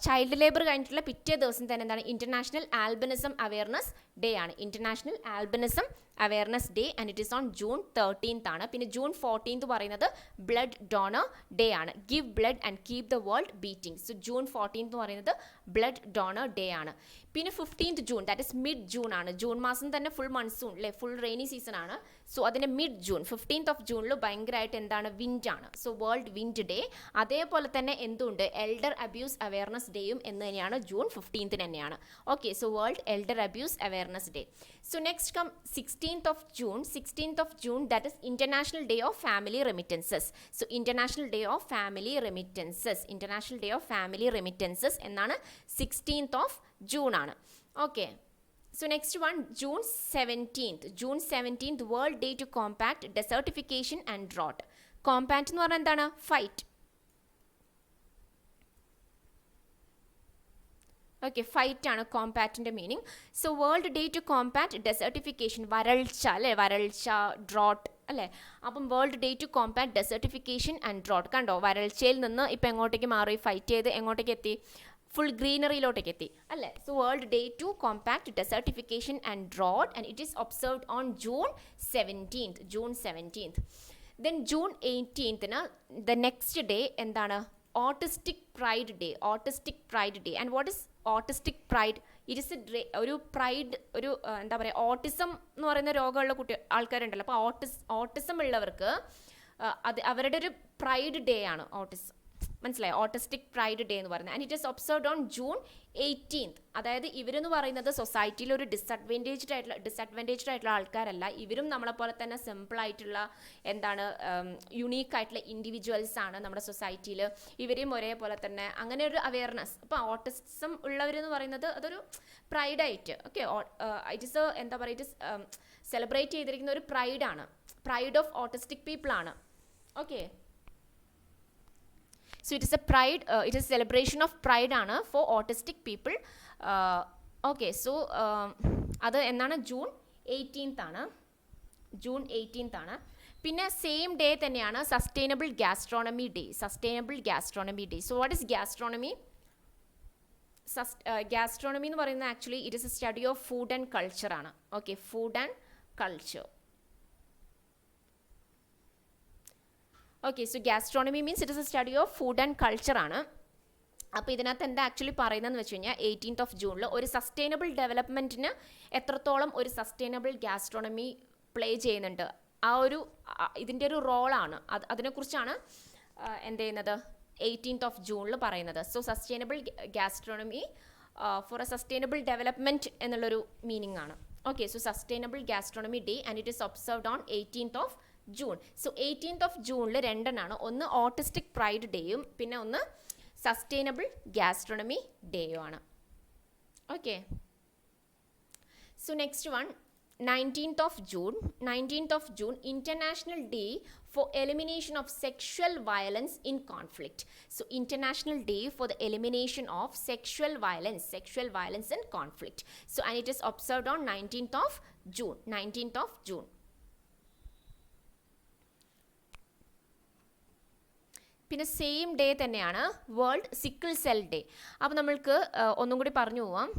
ചൈൽഡ് ലേബർ കഴിഞ്ഞിട്ടുള്ള പിറ്റേ ദിവസം തന്നെ എന്താണ്, ഇന്റർനാഷണൽ ആൽബിനിസം അവയർനെസ് ഡേ ആണ്. International albinism awareness day and it is on June 13th ആണ്. പിന്നെ ജൂൺ 14th പറയുന്നത് ബ്ലഡ് ഡോണർ ഡേ ആണ്. Give blood and keep the world beating. So June 14th പറയുന്നത് ബ്ലഡ് ഡോണർ ഡേ ആണ്. പിന്നെ 15th June, that is mid June ആണ്. June മാസം തന്നെ ഫുൾ മൺസൂൺ അല്ലേ, ഫുൾ റെയിനി സീസൺ ആണ്. സോ അതിൻ്റെ മിഡ് ജൂൺ 15th ജൂണിൽ ഭയങ്കരമായിട്ട് എന്താണ്, വിൻഡ് ആണ്. So world wind day. അതേപോലെ തന്നെ എന്തുണ്ട്, എൽഡർ അബ്യൂസ് അവയർനെസ് ഡേയും എന്ന് തന്നെയാണ് ജൂൺ 15th തന്നെയാണ്. Okay, so world elder abuse awareness day. So next come 16th June. 16th June, that is International Day of Family Remittances. So International Day of Family Remittances. International Day of Family Remittances എന്നാണ് 16th June ആണ്. Okay, so next one, June 17th. June 17th World Day to Combat Desertification and Drought. Combat എന്ന് പറഞ്ഞാൽ എന്താണ്, fight. Okay, fight ആണ് കോമ്പാറ്റിൻ്റെ meaning. So world day to combat desertification, വരൾച്ച അല്ലേ, വരൾച്ച, ഡ്രോട്ട് അല്ലേ. അപ്പം world day to combat desertification and drought. കണ്ടോ, വരൾച്ചയിൽ നിന്ന് ഇപ്പം എങ്ങോട്ടേക്ക് മാറി, ഫൈറ്റ് ചെയ്ത് എങ്ങോട്ടേക്ക് എത്തി, ഫുൾ ഗ്രീനറിയിലോട്ടേക്ക് എത്തി അല്ലേ. So world day to compact desertification and drought and it is observed on June 17th. June 17th. Then June 18th the next day എന്താണ്, autistic pride day. Autistic pride day. And what is autistic pride? It is ഒരു pride, ഒരു എന്താ പറയുക, autism എന്ന് പറയുന്ന രോഗമുള്ള ആൾക്കാരുണ്ടല്ലോ. അപ്പോൾ ഓട്ടിസം ഉള്ളവർക്ക് അത് അവരുടെ ഒരു പ്രൈഡ് ഡേ ആണ് ഓട്ടിസം. മനസ്സിലായി, ഓട്ടിസ്റ്റിക് പ്രൈഡ് ഡേ എന്ന് പറയുന്നത്. And it is observed on June 18th. അതായത് ഇവരെന്ന് പറയുന്നത് സൊസൈറ്റിയിൽ ഒരു ഡിസഡ്വാൻറ്റേജ്ഡ് ആയിട്ടുള്ള ആൾക്കാരല്ല. ഇവരും നമ്മളെപ്പോലെ തന്നെ സിമ്പിൾ ആയിട്ടുള്ള എന്താണ്, യുണീക്ക് ആയിട്ടുള്ള ഇൻഡിവിജ്വൽസ് ആണ് നമ്മുടെ സൊസൈറ്റിയിൽ. ഇവരെയും ഒരേപോലെ തന്നെ അങ്ങനെ ഒരു അവയർനെസ്. അപ്പോൾ ഓട്ടിസം ഉള്ളവരെന്ന് പറയുന്നത് അതൊരു പ്രൈഡായിട്ട്, ഓക്കെ, ഇറ്റ് ഇസ് എന്താ പറയുക, ഇറ്റ് ഇസ് സെലിബ്രേറ്റ് ചെയ്തിരിക്കുന്ന ഒരു പ്രൈഡാണ്. പ്രൈഡ് ഓഫ് ഓട്ടിസ്റ്റിക് പീപ്പിൾ ആണ്. Okay, so it is a pride, it is celebration of pride ആണ് for autistic people. Okay, so അത് എന്നാണ്, June 18th ആണ്. June 18th ആണ്. പിന്നെ സെയിം ഡേ തന്നെയാണ് sustainable gastronomy day. Sustainable gastronomy day. So what is gastronomy? Gastronomy എന്ന് പറയുന്നത് actually it is a study of food and culture ആണ്. Okay, food and culture. Okay, so gastronomy means it is a study of food and culture ആണ്. അപ്പോൾ ഇതിനകത്ത് എന്താ actually പറയുന്നതെന്ന് വെച്ച് കഴിഞ്ഞാൽ 18th June ഒരു സസ്റ്റൈനബിൾ ഡെവലപ്മെൻറ്റിന് എത്രത്തോളം ഒരു സസ്റ്റൈനബിൾ ഗ്യാസ്ട്രോണമി പ്ലേ ചെയ്യുന്നുണ്ട്, ആ ഒരു ഇതിൻ്റെ ഒരു റോളാണ്, അതിനെക്കുറിച്ചാണ് എന്ത് ചെയ്യുന്നത് 18th June പറയുന്നത്. So sustainable gastronomy for a sustainable development എന്നുള്ളൊരു മീനിങ് ആണ്. Okay, so sustainable gastronomy day and it is observed on 18th June. സോ 18th June രണ്ടെണ്ണമാണ്. ഒന്ന് ഓട്ടിസ്റ്റിക് പ്രൈഡ് ഡേയും പിന്നെ ഒന്ന് സസ്റ്റൈനബിൾ ഗ്യാസ്ട്രോണമി ഡേയും ആണ്. Okay, so next one 19th June. 19th June International Day for Elimination of Sexual Violence in Conflict. So International Day for the Elimination of Sexual Violence in Conflict. So and it is observed on 19th June. 19th June. പിന്നെ same day തന്നെയാണ് world sickle cell day. അപ്പോൾ നമ്മൾക്ക് ഒന്നും കൂടി പറഞ്ഞു പോവാം.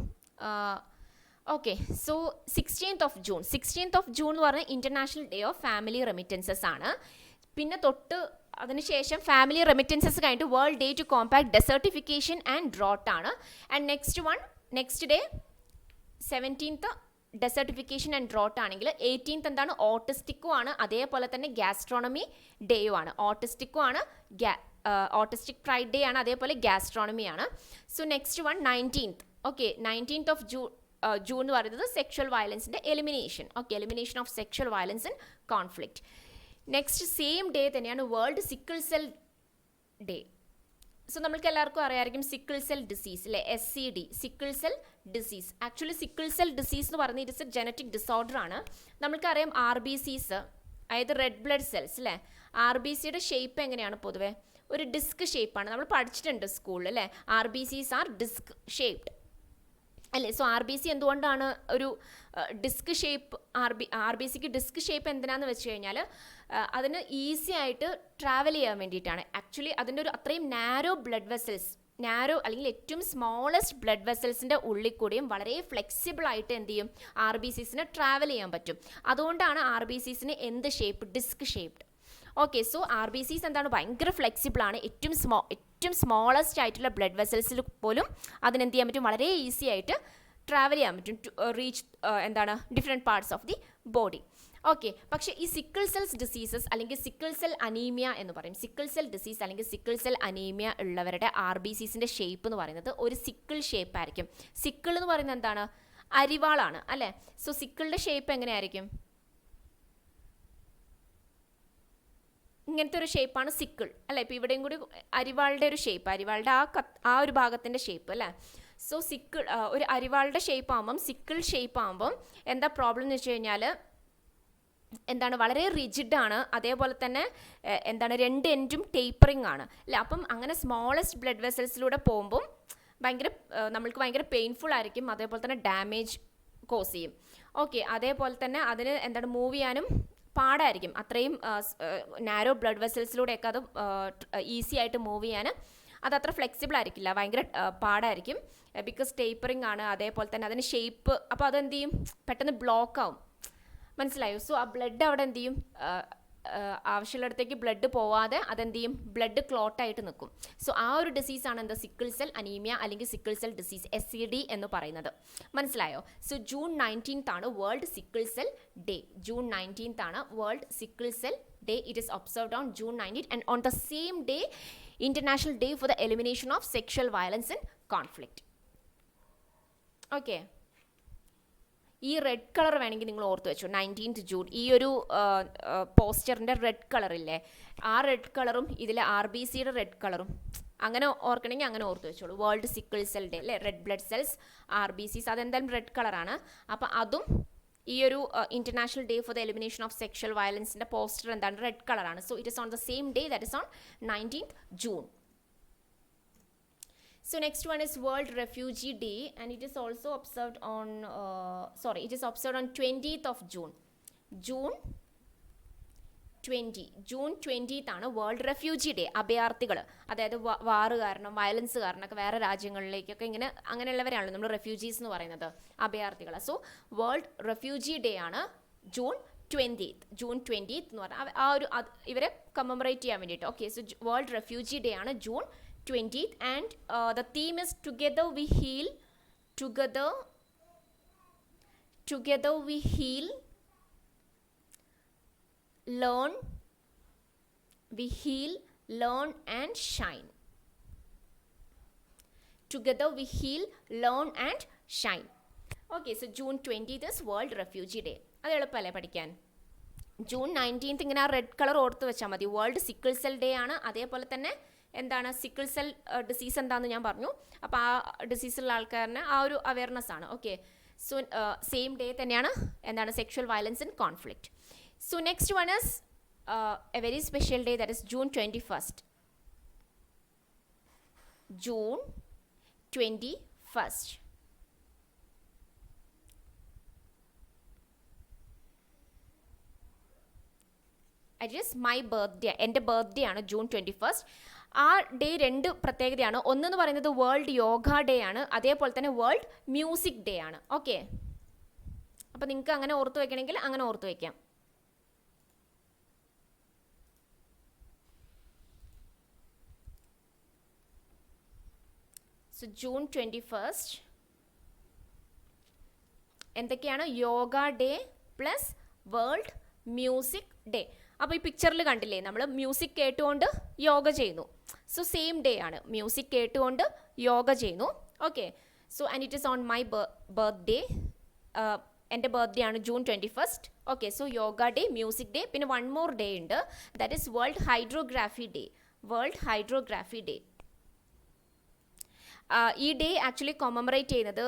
Okay, so 16th June എന്ന് പറഞ്ഞാൽ international day of family remittances ആണ്. പിന്നെ തൊട്ട് അതിനുശേഷം ഫാമിലി റെമിറ്റൻസസ് കഴിഞ്ഞിട്ട് world day to compact desertification and drought ആണ്. And next day 17th desertification and drought ആണെങ്കിൽ 18th എന്താണ്, ഓട്ടിസ്റ്റിക്കും ആണ്, അതേപോലെ തന്നെ ഗ്യാസ്ട്രോണമി ഡേയും ആണ്. ഓട്ടിസ്റ്റിക്കും ആണ്, ഓട്ടിസ്റ്റിക് പ്രൈഡ് ഡേ ആണ്, അതേപോലെ ഗ്യാസ്ട്രോണമി ആണ്. So next one 19th. Okay, 19th June എന്ന് പറയുന്നത് സെക്ഷൽ വയലൻസിൻ്റെ elimination. Okay, elimination of sexual violence in conflict. Next same day തന്നെയാണ് world sickle cell day. So നമ്മൾക്ക് എല്ലാവർക്കും അറിയാമായിരിക്കും സിക്കിൾ സെൽ ഡിസീസ് അല്ലേ, SCD, sickle cell disease. Actually sickle cell disease എന്ന് പറയുന്നത് ഇറ്റ്സ് എ ജനറ്റിക് ഡിസോർഡർ ആണ്. നമ്മൾക്കറിയാം RBCs, അതായത് റെഡ് ബ്ലഡ് സെൽസ് അല്ലേ. RBCയുടെ ഷേപ്പ് എങ്ങനെയാണ് പൊതുവെ? ഒരു ഡിസ്ക് ഷേപ്പാണ്. നമ്മൾ പഠിച്ചിട്ടുണ്ട് സ്കൂളിൽ അല്ലേ, RBCs ആർ ഡിസ്ക് ഷേപ്ഡ് അല്ലേ. സോ RBC എന്തുകൊണ്ടാണ് ഒരു ഡിസ്ക് ഷേപ്പ്, RBCക്ക് ഡിസ്ക് ഷേപ്പ് എന്തിനാന്ന് വെച്ച് കഴിഞ്ഞാൽ അതിന് ഈസി ആയിട്ട് ട്രാവൽ ചെയ്യാൻ വേണ്ടിയിട്ടാണ്. ആക്ച്വലി അതിൻ്റെ ഒരു അത്രയും നാരോ ബ്ലഡ് വെസൽസ്, നാരോ അല്ലെങ്കിൽ ഏറ്റവും സ്മോളസ്റ്റ് ബ്ലഡ് വെസൽസിൻ്റെ ഉള്ളിൽ കൂടിയും വളരെ ഫ്ലെക്സിബിൾ ആയിട്ട് എന്ത് ചെയ്യും, RBCസിന് ട്രാവൽ ചെയ്യാൻ പറ്റും. അതുകൊണ്ടാണ് RBCസിന് എന്ത് shape, disk shaped. Okay, so RBCs എന്താണ്, ഭയങ്കര ഫ്ലെക്സിബിൾ ആണ്. ഏറ്റവും സ്മോളസ്റ്റ് ആയിട്ടുള്ള ബ്ലഡ് വെസൽസിൽ പോലും അതിനെന്ത് ചെയ്യാൻ പറ്റും, വളരെ ഈസി ആയിട്ട് ട്രാവൽ ചെയ്യാൻ പറ്റും ടു റീച്ച് എന്താണ് different parts of the body. Okay, പക്ഷേ ഈ സിക്കിൾ സെൽസ് ഡിസീസസ് അല്ലെങ്കിൽ സിക്കിൾ സെൽ അനീമിയ എന്ന് പറയും, സിക്കിൾ സെൽ ഡിസീസ് അല്ലെങ്കിൽ സിക്കിൾ സെൽ അനീമിയ ഉള്ളവരുടെ RBCസിൻ്റെ ഷേപ്പ് എന്ന് പറയുന്നത് ഒരു സിക്കിൾ ഷേപ്പ് ആയിരിക്കും. സിക്കിൾ എന്ന് പറയുന്നത് എന്താണ്, അരിവാളാണ് അല്ലേ. സോ സിക്കിളിൻ്റെ ഷേപ്പ് എങ്ങനെയായിരിക്കും, ഇങ്ങനത്തെ ഒരു ഷേപ്പാണ് സിക്കിൾ അല്ലേ. ഇപ്പോൾ ഇവിടെയും കൂടി അരിവാളുടെ ഒരു ഷേപ്പ്, അരിവാളുടെ ആ ഒരു ഭാഗത്തിൻ്റെ ഷേപ്പ് അല്ലേ. സോ സിക്കിൾ ഒരു അരിവാളുടെ ഷേപ്പ് ആകുമ്പം, സിക്കിൾ ഷേപ്പ് ആകുമ്പം എന്താ പ്രോബ്ലം എന്ന് വെച്ച് കഴിഞ്ഞാൽ എന്താണ്, വളരെ റിജിഡ് ആണ്. അതേപോലെ തന്നെ എന്താണ്, രണ്ട് എൻഡും ടേപ്പറിങ് ആണ് അല്ലേ. അപ്പം അങ്ങനെ സ്മോളസ്റ്റ് ബ്ലഡ് വെസൽസിലൂടെ പോകുമ്പം നമ്മൾക്ക് ഭയങ്കര പെയിൻഫുൾ ആയിരിക്കും. അതേപോലെ തന്നെ ഡാമേജ് കോസ് ചെയ്യും. ഓക്കെ, അതേപോലെ തന്നെ അതിന് എന്താണ്, മൂവ് ചെയ്യാനും പാടായിരിക്കും. അത്രയും നാരോ ബ്ലഡ് വെസൽസിലൂടെയൊക്കെ അത് ഈസി ആയിട്ട് മൂവ് ചെയ്യാൻ അത് അത്ര ഫ്ലെക്സിബിൾ ആയിരിക്കില്ല, ഭയങ്കര പാടായിരിക്കും. ബിക്കോസ് ടേപ്പറിങ് ആണ്. അതേപോലെ തന്നെ അതിന് ഷേപ്പ്, അപ്പോൾ അതെന്ത് ചെയ്യും, പെട്ടെന്ന് ബ്ലോക്ക് ആവും. മനസ്സിലായോ. സോ ആ ബ്ലഡ് അവിടെ എന്ത് ചെയ്യും, ആവശ്യമുള്ളിടത്തേക്ക് ബ്ലഡ് പോവാതെ അതെന്ത് ചെയ്യും, ബ്ലഡ് ക്ലോട്ടായിട്ട് നിൽക്കും. സോ ആ ഒരു ഡിസീസാണ് എന്താ, സിക്കിൾ സെൽ അനീമിയ അല്ലെങ്കിൽ സിക്കിൾ സെൽ ഡിസീസ്, SCD എന്ന് പറയുന്നത്. മനസ്സിലായോ. സോ June 19th ആണ് world sickle cell day. June 19th ആണ് world sickle cell day. It is observed on June 19th and on the same day international day for the elimination of sexual violence and conflict. Okay, ഈ red colour വേണമെങ്കിൽ നിങ്ങൾ ഓർത്ത് വെച്ചു, 19th June. ഈ ഒരു പോസ്റ്ററിൻ്റെ red കളറില്ലേ, ആ red കളറും ഇതിലെ RBCയുടെ റെഡ് കളറും അങ്ങനെ ഓർക്കണമെങ്കിൽ അങ്ങനെ ഓർത്ത് വെച്ചോളൂ. വേൾഡ് സിക്കിൾ സെൽ ഡേ അല്ലേ, റെഡ് ബ്ലഡ് സെൽസ്, RBCs അതെന്തായാലും റെഡ് കളറാണ്. അപ്പോൾ അതും ഈ ഒരു international day for the elimination of sexual വയലൻസിൻ്റെ പോസ്റ്റർ എന്താണ്, റെഡ് കളറാണ്. So it is on the same day, that is on 19th June. So next one is World Refugee Day and it is also observed on it is observed on 20th of June. June 20th ആണ് world refugee day. അഭയാർത്ഥികൾ, അതായത് വാറ് കാരണം, violence കാരണമൊക്കെ വേറെ രാജ്യങ്ങളിലേക്കൊക്കെ ഇങ്ങനെ അങ്ങനെയുള്ളവരാണല്ലോ നമ്മൾ refugees എന്ന് പറയുന്നത്, അഭയാർത്ഥികൾ. So world refugee day ആണ് June 20th എന്ന് പറഞ്ഞാൽ ആ ഒരു ഇവരെ കമ്മമറേറ്റ് ചെയ്യാൻ വേണ്ടിയിട്ട്. Okay, so world refugee day ആണ് June 20th and the theme is together we heal, together we heal, learn and shine. Together we heal, learn and shine. Okay, so June 20th is World Refugee Day. അത് എളുപ്പമല്ലേ പഠിക്കാൻ. June 19th ഇങ്ങനെ ആ red colour ഓർത്ത് വെച്ചാൽ മതി. World sickle cell day ആണ്. അതേപോലെ തന്നെ എന്താണ്, സിക്കിൾ സെൽ ഡിസീസ് എന്താണെന്ന് ഞാൻ പറഞ്ഞു. അപ്പോൾ ആ ഡിസീസുള്ള ആൾക്കാരന് ആ ഒരു അവയർനെസ് ആണ്. ഓക്കെ, സോ സെയിം ഡേ തന്നെയാണ് എന്താണ്, sexual violence and conflict. So next one is A very special day, that is June 21st. June 21st. It is my birthday, എൻ്റെ ബർത്ത്ഡേ ആണ് June 21st. ആ ഡേ രണ്ട് പ്രത്യേകതയാണ്. ഒന്നെന്ന് പറയുന്നത് വേൾഡ് യോഗ ഡേ ആണ്, അതേപോലെ തന്നെ വേൾഡ് മ്യൂസിക് ഡേ ആണ്. ഓക്കെ, അപ്പോൾ നിങ്ങൾക്ക് അങ്ങനെ ഓർത്ത് വയ്ക്കണമെങ്കിൽ അങ്ങനെ ഓർത്ത് വയ്ക്കാം. സോ June 21st എന്തൊക്കെയാണ്, yoga day plus world music day. അപ്പോൾ ഈ പിക്ചറിൽ കണ്ടില്ലേ, നമ്മൾ മ്യൂസിക് കേട്ടുകൊണ്ട് യോഗ ചെയ്യുന്നു. സോ സെയിം ഡേ ആണ്, മ്യൂസിക് കേട്ടുകൊണ്ട് യോഗ ചെയ്യുന്നു. Okay, so and it is on my birthday. എൻ്റെ ബർത്ത്ഡേ ആണ് June 21st. Okay, so yoga day, music day, പിന്നെ വൺ മോർ ഡേ ഉണ്ട്, that is world hydrography day. World hydrography day. ഈ day actually commemorate ചെയ്യുന്നത്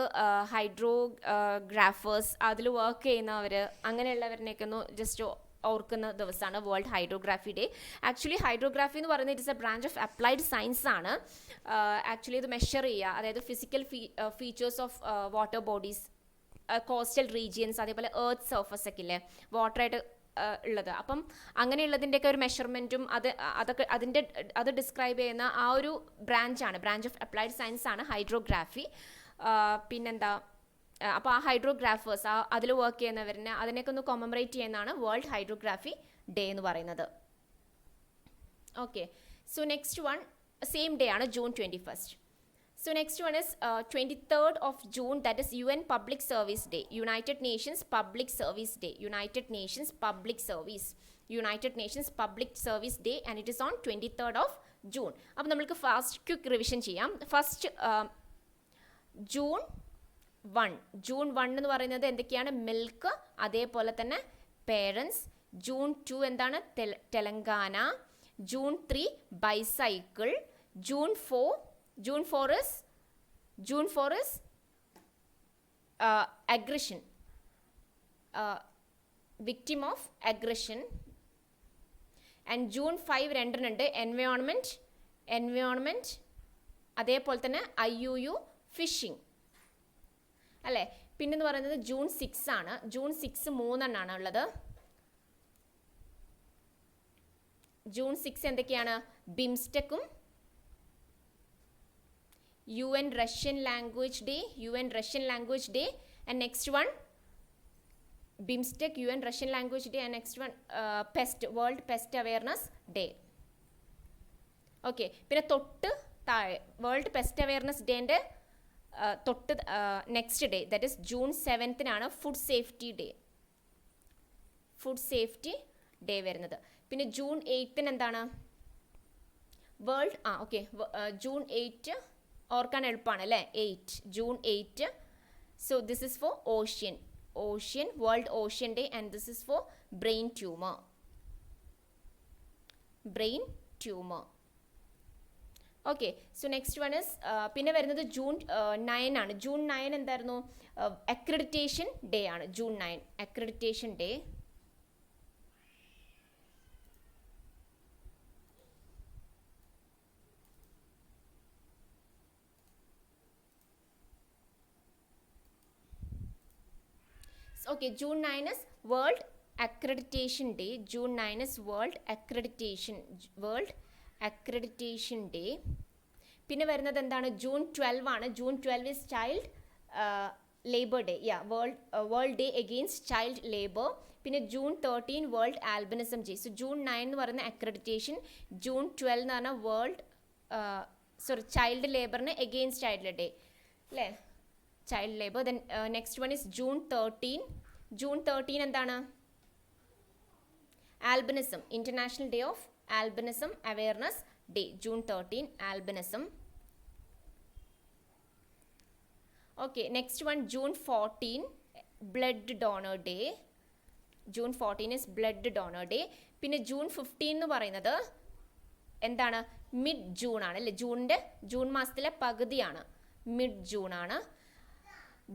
hydrographers, അതിൽ work ചെയ്യുന്നവർ, അങ്ങനെയുള്ളവരിനെയൊക്കെ ഒന്ന് just ഓർക്കുന്ന ദിവസമാണ് world hydrography day. Actually hydrography എന്ന് പറയുന്നത് it's A branch of applied science ആണ്. ആക്ച്വലി ഇത് മെഷർ ചെയ്യുക, അതായത് physical features of water bodies, coastal regions, അതേപോലെ എർത്ത് സർഫസ് ഒക്കെ ഇല്ലേ വാട്ടറായിട്ട് ഉള്ളത്. അപ്പം അങ്ങനെയുള്ളതിൻ്റെയൊക്കെ ഒരു മെഷർമെൻറ്റും അതൊക്കെ അത് ഡിസ്ക്രൈബ് ചെയ്യുന്ന ആ ഒരു ബ്രാഞ്ച് ഓഫ് അപ്ലൈഡ് സയൻസ് ആണ് ഹൈഡ്രോഗ്രാഫി. പിന്നെന്താ, അപ്പോൾ ആ ഹൈഡ്രോഗ്രാഫേഴ്സ് അതിൽ വർക്ക് ചെയ്യുന്നവരിനെ അതിനെയൊക്കെ ഒന്ന് കൊമമറേറ്റ് ചെയ്യുന്നതാണ് വേൾഡ് ഹൈഡ്രോഗ്രാഫി ഡേ എന്ന് പറയുന്നത്. Okay, so next one same day ആണ്, June 21st. So next one is 23rd of June, that is UN Public Service Day, United Nations Public Service Day, United Nations Public Service Day, and it is on 23rd of June. അപ്പോൾ നമുക്ക് fast quick revision ചെയ്യാം. First June 1 എന്ന് പറയുന്നത് എന്തൊക്കെയാണ്? Milk, അതേപോലെ തന്നെ parents. June 2 എന്താണ്? Telangana. June 3 bicycle. June 4 is aggression, victim of aggression. And June 5 രണ്ടെണ്ണുണ്ട്, environment, അതേപോലെ തന്നെ IUU ഫിഷിംഗ് അല്ലേ. പിന്നെന്ന് പറയുന്നത് June 6 ആണ്. June 6 മൂന്നെണ്ണാണ് ഉള്ളത്. June 6 എന്തൊക്കെയാണ്? ബിംസ്റ്റെക്കും, UN Russian Language Day, and next one BIMSTEC, UN Russian Language Day, and next one World Pest Awareness Day. Okay, പിന്നെ തൊട്ട് താഴെ വേൾഡ് പെസ്റ്റ് അവെയർനെസ് ഡേൻ്റെ തൊട്ട് next day, that is June 7th food safety day വരുന്നത്. പിന്നെ June 8th എന്താണ്? June 8 ഓർക്കാൻ എളുപ്പമാണ് അല്ലേ? June 8. So this is for ocean, World Ocean Day, and this is for brain tumor. Okay, so next one is പിന്നെ വരുന്നത് June 9 ആണ്. June 9 എന്തായിരുന്നു? അക്രഡിറ്റേഷൻ ഡേ ആണ്. June 9 accreditation day. Okay, June 9 is World Accreditation Day. June 9 is World Accreditation Day. പിന്നെ വരുന്നത് എന്താണ്? June 12 ആണ്. June 12 is Child Labor Day. World Day Against Child Labor. പിന്നെ June 13 World Albinism Day. So June 9 എന്ന് പറയുന്ന accreditation, June 12 എന്ന് പറഞ്ഞാൽ child ലേബറിന് എഗെയിൻസ്റ്റ് ആയിട്ടുള്ള ഡേ അല്ലേ, child labour. Then next one is June 13. June 13 എന്താണ്? Albinism, international day of albinism awareness day. June 13 albinism. Okay, next one June 14 blood donor day. June 14 is blood donor day. പിന്നെ June 15 എന്ന് പറയുന്നത് എന്താണ്? Mid June ആണ് അല്ലേ. June മാസത്തിലെ പകുതിയാണ്, mid June ആണ്.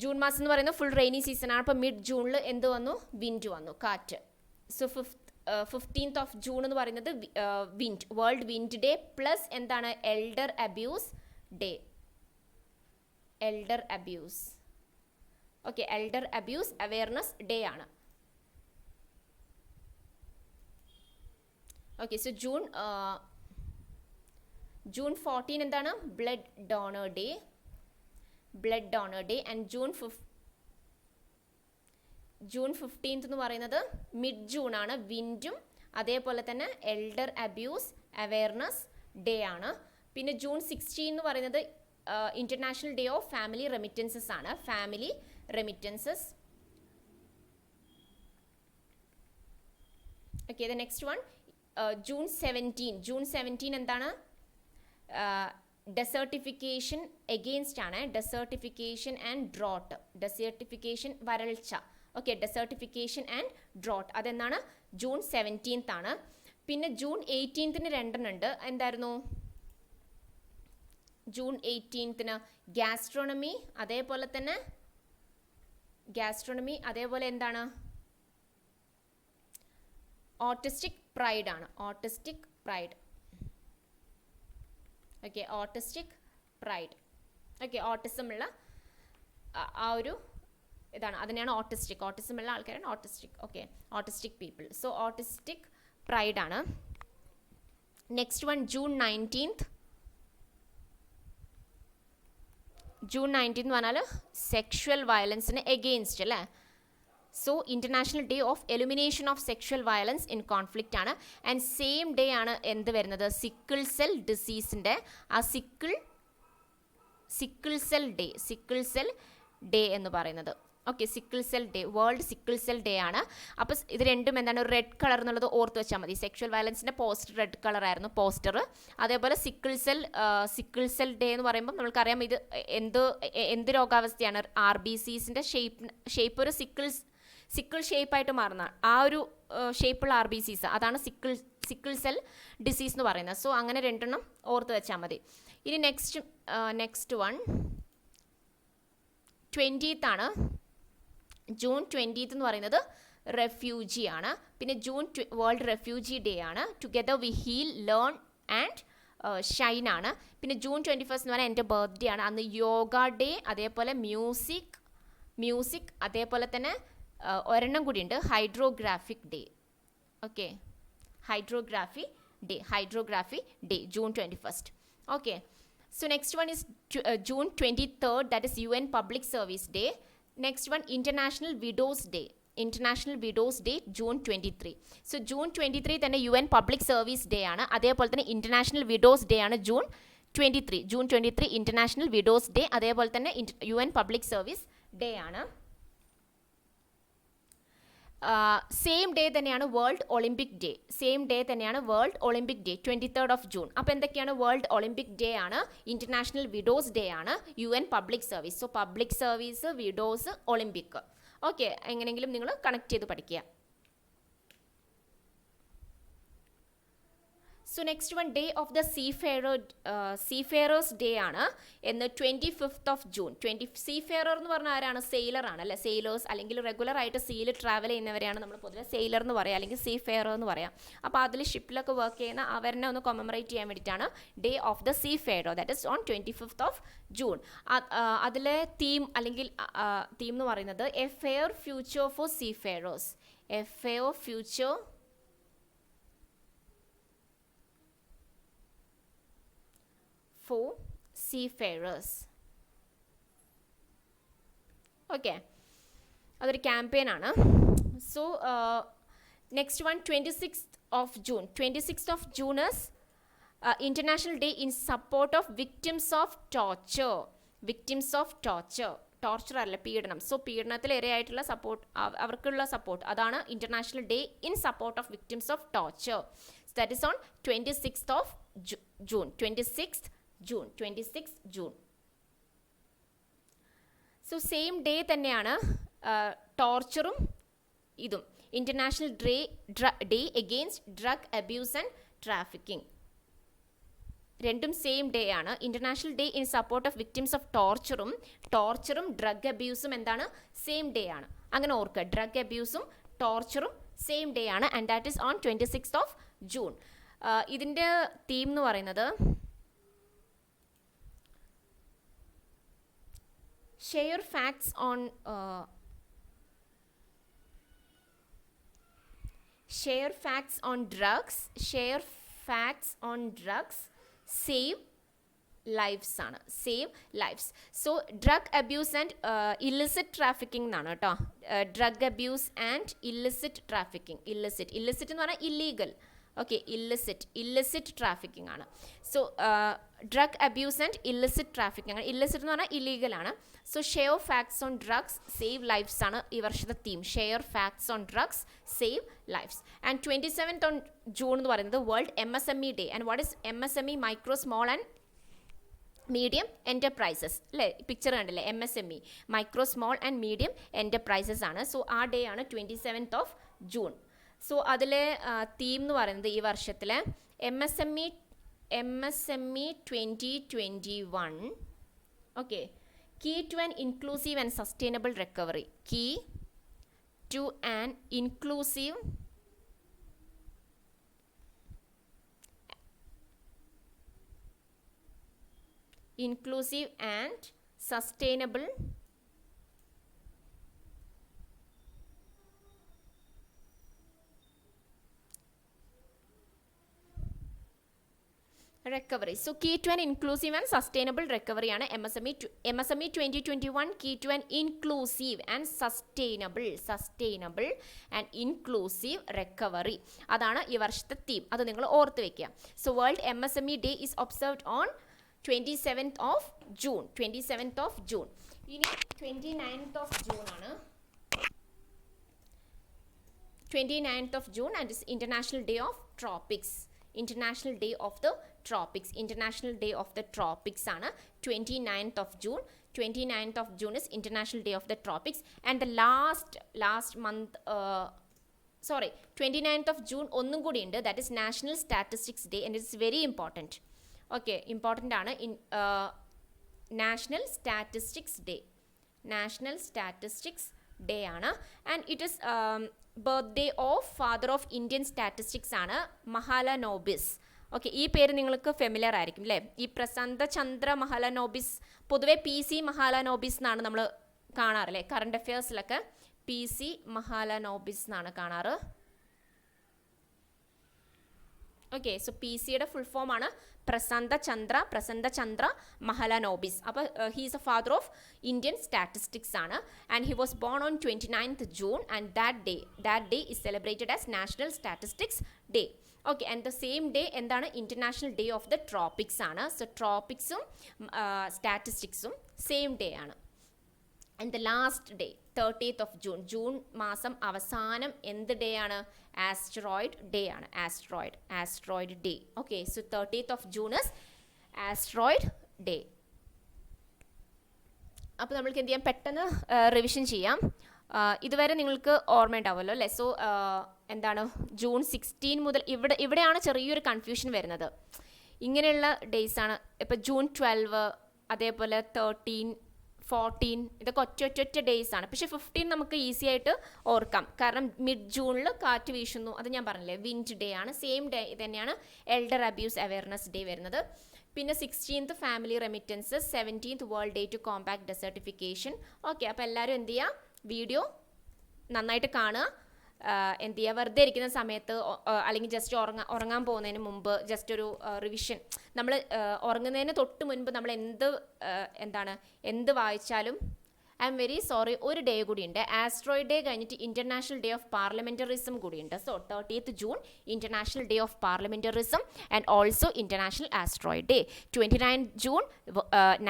ജൂൺ മാസം എന്ന് പറയുന്നത് ഫുൾ റെയിനി സീസൺ ആണ്. അപ്പോൾ മിഡ് ജൂണിൽ എന്ത് വന്നു? വിൻഡ് വന്നു, കാറ്റ്. സോ 15th of June എന്ന് പറയുന്നത് വേൾഡ് വിൻഡ് ഡേ പ്ലസ് എന്താണ്? Elder abuse day. Elder abuse awareness day ആണ്. ഓക്കെ, സോ June 14 എന്താണ്? Blood donor day. And June 15th എന്ന് പറയുന്നത് മിഡ് ജൂൺ ആണ്, വിൻഡും അതേപോലെ തന്നെ എൽഡർ അബ്യൂസ് അവെയർനെസ് ഡേ ആണ്. പിന്നെ June 16 എന്ന് പറയുന്നത് international day of family remittances ആണ്. Okay, the next one June 17 എന്താണ്? ഡെസേർട്ടിഫിക്കേഷൻ എഗെയിൻസ്റ്റ് ആണ്. ഡെസേർട്ടിഫിക്കേഷൻ ആൻഡ് ഡ്രോട്ട്, വരൾച്ച. ഓക്കെ, ഡെസേർട്ടിഫിക്കേഷൻ ആൻഡ് ഡ്രോട്ട് അതെന്നാണ്? June 17th ആണ്. പിന്നെ June 18th രണ്ടെണ്ണുണ്ട്. എന്തായിരുന്നു? June 18th ഗ്യാസ്ട്രോണമി, അതേപോലെ എന്താണ്? ഓട്ടിസ്റ്റിക് പ്രൈഡ് ആണ്. Autistic pride. Okay, autistic pride. Okay, autism ഉള്ള ആ ഒരു ഇതാണ്, അതിനെയാണ് ഓട്ടിസ്റ്റിക്. ഓട്ടിസം ഉള്ള ആൾക്കാരാണ് autistic. Okay, autistic people. So autistic pride ആണ്. Next one June 19th. June 19 എന്ന് പറഞ്ഞാൽ സെക്ഷുവൽ വയലൻസിന് എഗെയിൻസ്റ്റ് അല്ലേ. So international day of elimination of sexual violence in conflict ആണ്. ആൻഡ് സെയിം ഡേ ആണ് എന്ത് വരുന്നത്, സിക്കിൾ സെൽ ഡിസീസിൻ്റെ ആ സിക്കിൾ സെൽ ഡേ എന്ന് പറയുന്നത്. Okay, sickle cell day, world sickle cell day ആണ്. അപ്പോൾ ഇത് രണ്ടും എന്താണ്, റെഡ് കളർ എന്നുള്ളത് ഓർത്ത് വെച്ചാൽ മതി. സെക്ഷുവൽ വയലൻസിൻ്റെ പോസ്റ്റർ റെഡ് കളർ ആയിരുന്നു പോസ്റ്റർ. അതേപോലെ സിക്കിൾ സെൽ ഡേ എന്ന് പറയുമ്പോൾ നമ്മൾക്കറിയാം ഇത് എന്ത് രോഗാവസ്ഥയാണ്, RBCസിൻ്റെ ഷേപ്പ് ഒരു സിക്കിൾ ഷേപ്പായിട്ട് മാറുന്ന ആ ഒരു ഷേപ്പുള്ള RBCs, അതാണ് സിക്കിൾ സെൽ ഡിസീസ് എന്ന് പറയുന്നത്. സോ അങ്ങനെ രണ്ടെണ്ണം ഓർത്ത് വെച്ചാൽ മതി. ഇനി നെക്സ്റ്റ് വൺ 20th ആണ്. ജൂൺ 20th എന്ന് പറയുന്നത് റെഫ്യൂജി ആണ്. പിന്നെ ജൂൺ വേൾഡ് റെഫ്യൂജി ഡേ ആണ്. Together we heal, learn and shine ആണ്. പിന്നെ ജൂൺ 21st എന്ന് പറഞ്ഞാൽ എൻ്റെ ബർത്ത്ഡേ ആണ്. അന്ന് യോഗ ഡേ, അതേപോലെ മ്യൂസിക്, അതേപോലെ തന്നെ ഒരെണ്ണം കൂടിയുണ്ട്, hydrographic day. Okay, hydrography day June 21st. Okay, so next one is June 23rd, that is UN Public Service Day. Next one, International Widows Day. June 23. So June 23 തന്നെ UN Public Service Day ആണ്. അതേപോലെ തന്നെ International Widows Day ആണ് June 23 International Widows Day. അതേപോലെ തന്നെ UN Public Service Day ആണ്. Same day തന്നെയാണ് world Olympic day 23rd of June. അപ്പോൾ എന്തൊക്കെയാണ്, വേൾഡ് ഒളിമ്പിക് ഡേ ആണ്, ഇൻ്റർനാഷണൽ വിഡോസ് ഡേ ആണ്, UN public service. So public service, widows, Olympic. Okay, എങ്ങനെയെങ്കിലും നിങ്ങൾ കണക്ട് ചെയ്ത് പഠിക്കുക. So next one, day of the seafarers day ആണ് എന്ന് 25th of June. സീഫെയറർ എന്ന് പറഞ്ഞാൽ ആരാണ്, സെയിലർ ആണ് അല്ലേ. സെയിലേഴ്സ് അല്ലെങ്കിൽ റെഗുലർ ആയിട്ട് സീയിൽ ട്രാവൽ ചെയ്യുന്നവരെയാണ് നമ്മൾ പൊതുവെ സെയിലർ എന്ന് പറയുക, അല്ലെങ്കിൽ സീഫെയറർ എന്ന് പറയാം. അപ്പോൾ അതിൽ ഷിപ്പിലൊക്കെ വർക്ക് ചെയ്യുന്ന അവരെ ഒന്ന് കൊമമറേറ്റ് ചെയ്യാൻ വേണ്ടിയിട്ടാണ് day of the seafarer, that is on 25th of June. അതിലെ തീം എന്ന് പറയുന്നത് a fair future for seafarers. A fair future for seafarers. Okay, അതൊരു ക്യാമ്പയിൻ ആണ്. So next one 26th of June is International Day in support of victims of torture അല്ല, പീഡനം. So പീഡനത്തിൽ ഇരയായിട്ടുള്ള അവർക്കുള്ള support, അതാണ് international day in support of victims of torture. That is on 26th of June. 26th June. So same day തന്നെയാണ് ടോർച്ചറും ഇതും, international day against drug abuse and trafficking. രണ്ടും same day ആണ്. International day in support of victims of ടോർച്ചറും drug അബ്യൂസും എന്താണ്, same day ആണ്. അങ്ങനെ ഓർക്കുക, ഡ്രഗ് അബ്യൂസും ടോർച്ചറും സെയിം ഡേ ആണ്. And that is on 26th of June. ഇതിൻ്റെ തീം എന്ന് പറയുന്നത് share facts on drugs, save lives ആണ്, save lives. So drug abuse and illicit trafficking എന്നാണ് കേട്ടോ. drug abuse and illicit trafficking. illicit എന്ന് പറഞ്ഞാൽ illegal. ഓക്കെ, illicit trafficking ആണ്. So drug abuse and illicit trafficking ആണ്. ഇല്ലിസിറ്റ് എന്ന് പറഞ്ഞാൽ ഇല്ലീഗൽ ആണ്. So share facts on drugs, save lives ആണ് ഈ വർഷത്തെ theme. Share facts on drugs, save lives. And 27th of June എന്ന് പറയുന്നത് world MSME day. And what is MSME? Micro small and medium enterprises അല്ലേ. Picture കണ്ടില്ലേ, MSME, micro small and medium enterprises ആണ്. So ആ day ആണ് 27th of June. So അതിലെ theme എന്ന് പറയുന്നത് ഈ വർഷത്തിലെ MSME 2021. Okay, key to an inclusive and sustainable recovery. Key to an inclusive inclusive and sustainable recovery. So key to an inclusive and sustainable recovery ആണ് MSME 2021 key to an inclusive and sustainable and inclusive recovery. അതാണ് ഈ വർഷത്തെ theme. അത് നിങ്ങൾ ഓർത്ത് വെക്കുക. So World MSME Day is observed on 27th of June. 27th of June. ഇനി 29th of June ആണ്. 29th of June and is International Day of Tropics. International Day of the Tropics. International Day of the Tropics ആണ് 29th of June. 29th of June is International Day of the Tropics. And the last month, 29th of June ഒന്നും കൂടി ഉണ്ട്. That is National Statistics Day and it's very important. Okay, important ആണ്. National Statistics Day. National Statistics Day ആണ്. And it is birthday of father of Indian statistics ആണ് Mahalanobis. Okay, ഈ പേര് നിങ്ങൾക്ക് familiar ആയിരിക്കും അല്ലേ? ഈ പ്രശാന്ത ചന്ദ്ര മഹാലനോബിസ്, പൊതുവെ PC മഹാലനോബിസ് എന്നാണ് നമ്മൾ കാണാറല്ലേ? കറണ്ട് അഫയേഴ്സിലൊക്കെ PC മഹാലനോബിസ് എന്നാണ് കാണാറ്. ഓക്കെ, സോ PCയുടെ ഫുൾ ഫോം ആണ് പ്രശാന്ത ചന്ദ്ര മഹാലനോബിസ്. അപ്പോൾ he is a father of Indian statistics ആണ്. And he was born on 29th June and that day is celebrated as national statistics day. Okay, and the same day എന്താണ്? International day of the tropics ആണ്. So ട്രോപ്പിക്സും സ്റ്റാറ്റിസ്റ്റിക്സും same day ആണ്. And the last day 30th of June. June മാസം അവസാനം എന്ത് day ആണ്? Asteroid day ആണ്. Asteroid day. Okay, so 30th of June is asteroid day. അപ്പോൾ നമ്മൾക്ക് എന്ത് ചെയ്യാം? പെട്ടെന്ന് റിവിഷൻ ചെയ്യാം. ഇതുവരെ നിങ്ങൾക്ക് ഓർമ്മയുണ്ടാവുമല്ലോ അല്ലേ? സോ എന്താണ്? ജൂൺ 16 മുതൽ ഇവിടെയാണ് ചെറിയൊരു കൺഫ്യൂഷൻ വരുന്നത്. ഇങ്ങനെയുള്ള ഡേയ്സ് ആണ്. ഇപ്പോൾ ജൂൺ 12, അതേപോലെ 13, 14 ഇതൊക്കെ ഒറ്റ ഡേയ്സ് ആണ്. പക്ഷേ 15 നമുക്ക് ഈസി ആയിട്ട് ഓർക്കാം. കാരണം മിഡ് ജൂണിൽ കാറ്റ് വീശുന്നു, അത് ഞാൻ പറഞ്ഞില്ലേ, വിൻഡ് ഡേ ആണ്. സെയിം ഡേ തന്നെയാണ് എൽഡർ അബ്യൂസ് അവയർനെസ് ഡേ വരുന്നത്. പിന്നെ 16th family remittances, 17th world day to compact desertification. Okay, അപ്പോൾ എല്ലാവരും എന്ത് ചെയ്യുക? വീഡിയോ നന്നായിട്ട് കാണുക. എന്ത് ചെയ്യുക? വെറുതെ ഇരിക്കുന്ന സമയത്ത് അല്ലെങ്കിൽ ജസ്റ്റ് ഉറങ്ങാൻ പോകുന്നതിന് മുമ്പ് ജസ്റ്റ് ഒരു റിവിഷൻ. നമ്മൾ ഉറങ്ങുന്നതിന് തൊട്ട് മുൻപ് നമ്മൾ എന്ത് വായിച്ചാലും ഐ എം വെരി സോറി, ഒരു ഡേ കൂടിയുണ്ട്. ആസ്ട്രോയിഡ് ഡേ കഴിഞ്ഞിട്ട് ഇൻ്റർനാഷണൽ ഡേ ഓഫ് പാർലമെൻറ്ററിസം കൂടിയുണ്ട്. So 30th June international day of parliamentarism and also international asteroid day. 29th June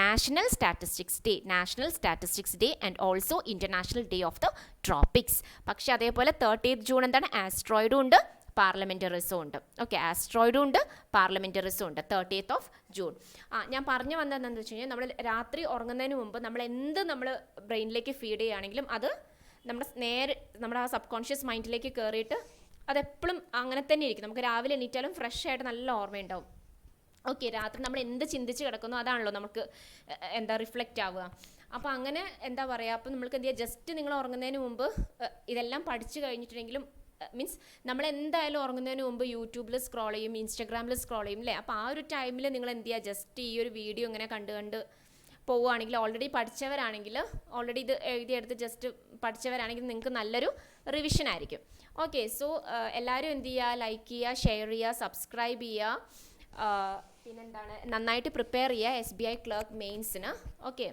national statistics day and also international day of the tropics. പക്ഷേ അതേപോലെ 30th June എന്താണ്? ആസ്ട്രോയിഡും ഉണ്ട്, പാർലമെൻറ്ററിസം ഉണ്ട്. Okay, ആസ്ട്രോയിഡും ഉണ്ട്, പാർലമെൻറ്ററിസം ഉണ്ട്. 30th of June. ഞാൻ പറഞ്ഞു വന്നത് എന്താണെന്ന് വെച്ച് കഴിഞ്ഞാൽ, നമ്മൾ രാത്രി ഉറങ്ങുന്നതിന് മുമ്പ് നമ്മൾ ബ്രെയിനിലേക്ക് ഫീഡ് ചെയ്യുകയാണെങ്കിലും അത് നമ്മുടെ ആ സബ് കോൺഷ്യസ് മൈൻഡിലേക്ക് കയറിയിട്ട് അതെപ്പോഴും അങ്ങനെ തന്നെ ഇരിക്കും. നമുക്ക് രാവിലെ എണീറ്റാലും ഫ്രഷ് ആയിട്ട് നല്ല ഓർമ്മയുണ്ടാവും. ഓക്കെ, രാത്രി നമ്മൾ എന്ത് ചിന്തിച്ച് കിടക്കുന്നു അതാണല്ലോ നമുക്ക് റിഫ്ലക്റ്റ് ആവുക. അപ്പോൾ അങ്ങനെ എന്താ പറയുക, അപ്പോൾ നമ്മൾക്ക് എന്ത് ചെയ്യുക? ജസ്റ്റ് നിങ്ങൾ ഉറങ്ങുന്നതിന് മുമ്പ് ഇതെല്ലാം പഠിച്ചു കഴിഞ്ഞിട്ടുണ്ടെങ്കിലും മീൻസ് നമ്മൾ എന്തായാലും ഉറങ്ങുന്നതിന് മുമ്പ് യൂട്യൂബിൽ സ്ക്രോൾ ചെയ്യും, ഇൻസ്റ്റാഗ്രാമിൽ സ്ക്രോൾ ചെയ്യും അല്ലേ? അപ്പോൾ ആ ഒരു ടൈമിൽ നിങ്ങൾ എന്ത് ചെയ്യുക? ജസ്റ്റ് ഈ ഒരു വീഡിയോ ഇങ്ങനെ കണ്ട് പോവുകയാണെങ്കിൽ, ഓൾറെഡി പഠിച്ചവരാണെങ്കിൽ, ഓൾറെഡി ഇത് എഴുതിയെടുത്ത് ജസ്റ്റ് പഠിച്ചവരാണെങ്കിൽ നിങ്ങൾക്ക് നല്ലൊരു റിവിഷൻ ആയിരിക്കും. ഓക്കെ, സോ എല്ലാവരും എന്ത് ചെയ്യുക? ലൈക്ക് ചെയ്യുക, ഷെയർ ചെയ്യുക, സബ്സ്ക്രൈബ് ചെയ്യുക. പിന്നെന്താണ്? നന്നായിട്ട് പ്രിപ്പയർ ചെയ്യുക SBI ക്ലർക്ക് മെയിൻസിന്. ഓക്കെ,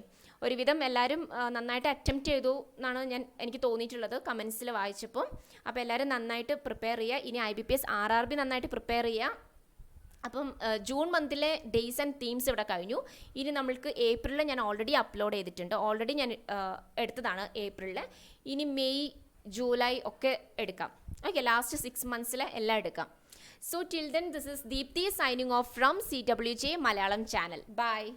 ഒരുവിധം എല്ലാവരും നന്നായിട്ട് അറ്റംപ്റ്റ് ചെയ്തു എന്നാണ് എനിക്ക് തോന്നിയിട്ടുള്ളത് കമൻസിൽ വായിച്ചപ്പോൾ. അപ്പോൾ എല്ലാവരും നന്നായിട്ട് പ്രിപ്പയർ ചെയ്യുക. ഇനി IBPS RRB നന്നായിട്ട് പ്രിപ്പയർ ചെയ്യുക. അപ്പം ജൂൺ മന്തിലെ ഡേയ്സ് ആൻഡ് തീംസ് ഇവിടെ കഴിഞ്ഞു. ഇനി നമ്മൾക്ക് ഏപ്രിലിൽ ഞാൻ ഓൾറെഡി അപ്ലോഡ് ചെയ്തിട്ടുണ്ട്. ഓൾറെഡി ഞാൻ എടുത്തതാണ് ഏപ്രിലിൽ. ഇനി മെയ്, ജൂലൈ ഒക്കെ എടുക്കാം. ഓക്കെ, ലാസ്റ്റ് 6 months എല്ലാം എടുക്കാം. So till then, this is Deepthi signing off from CWJ Malayalam channel. Bye.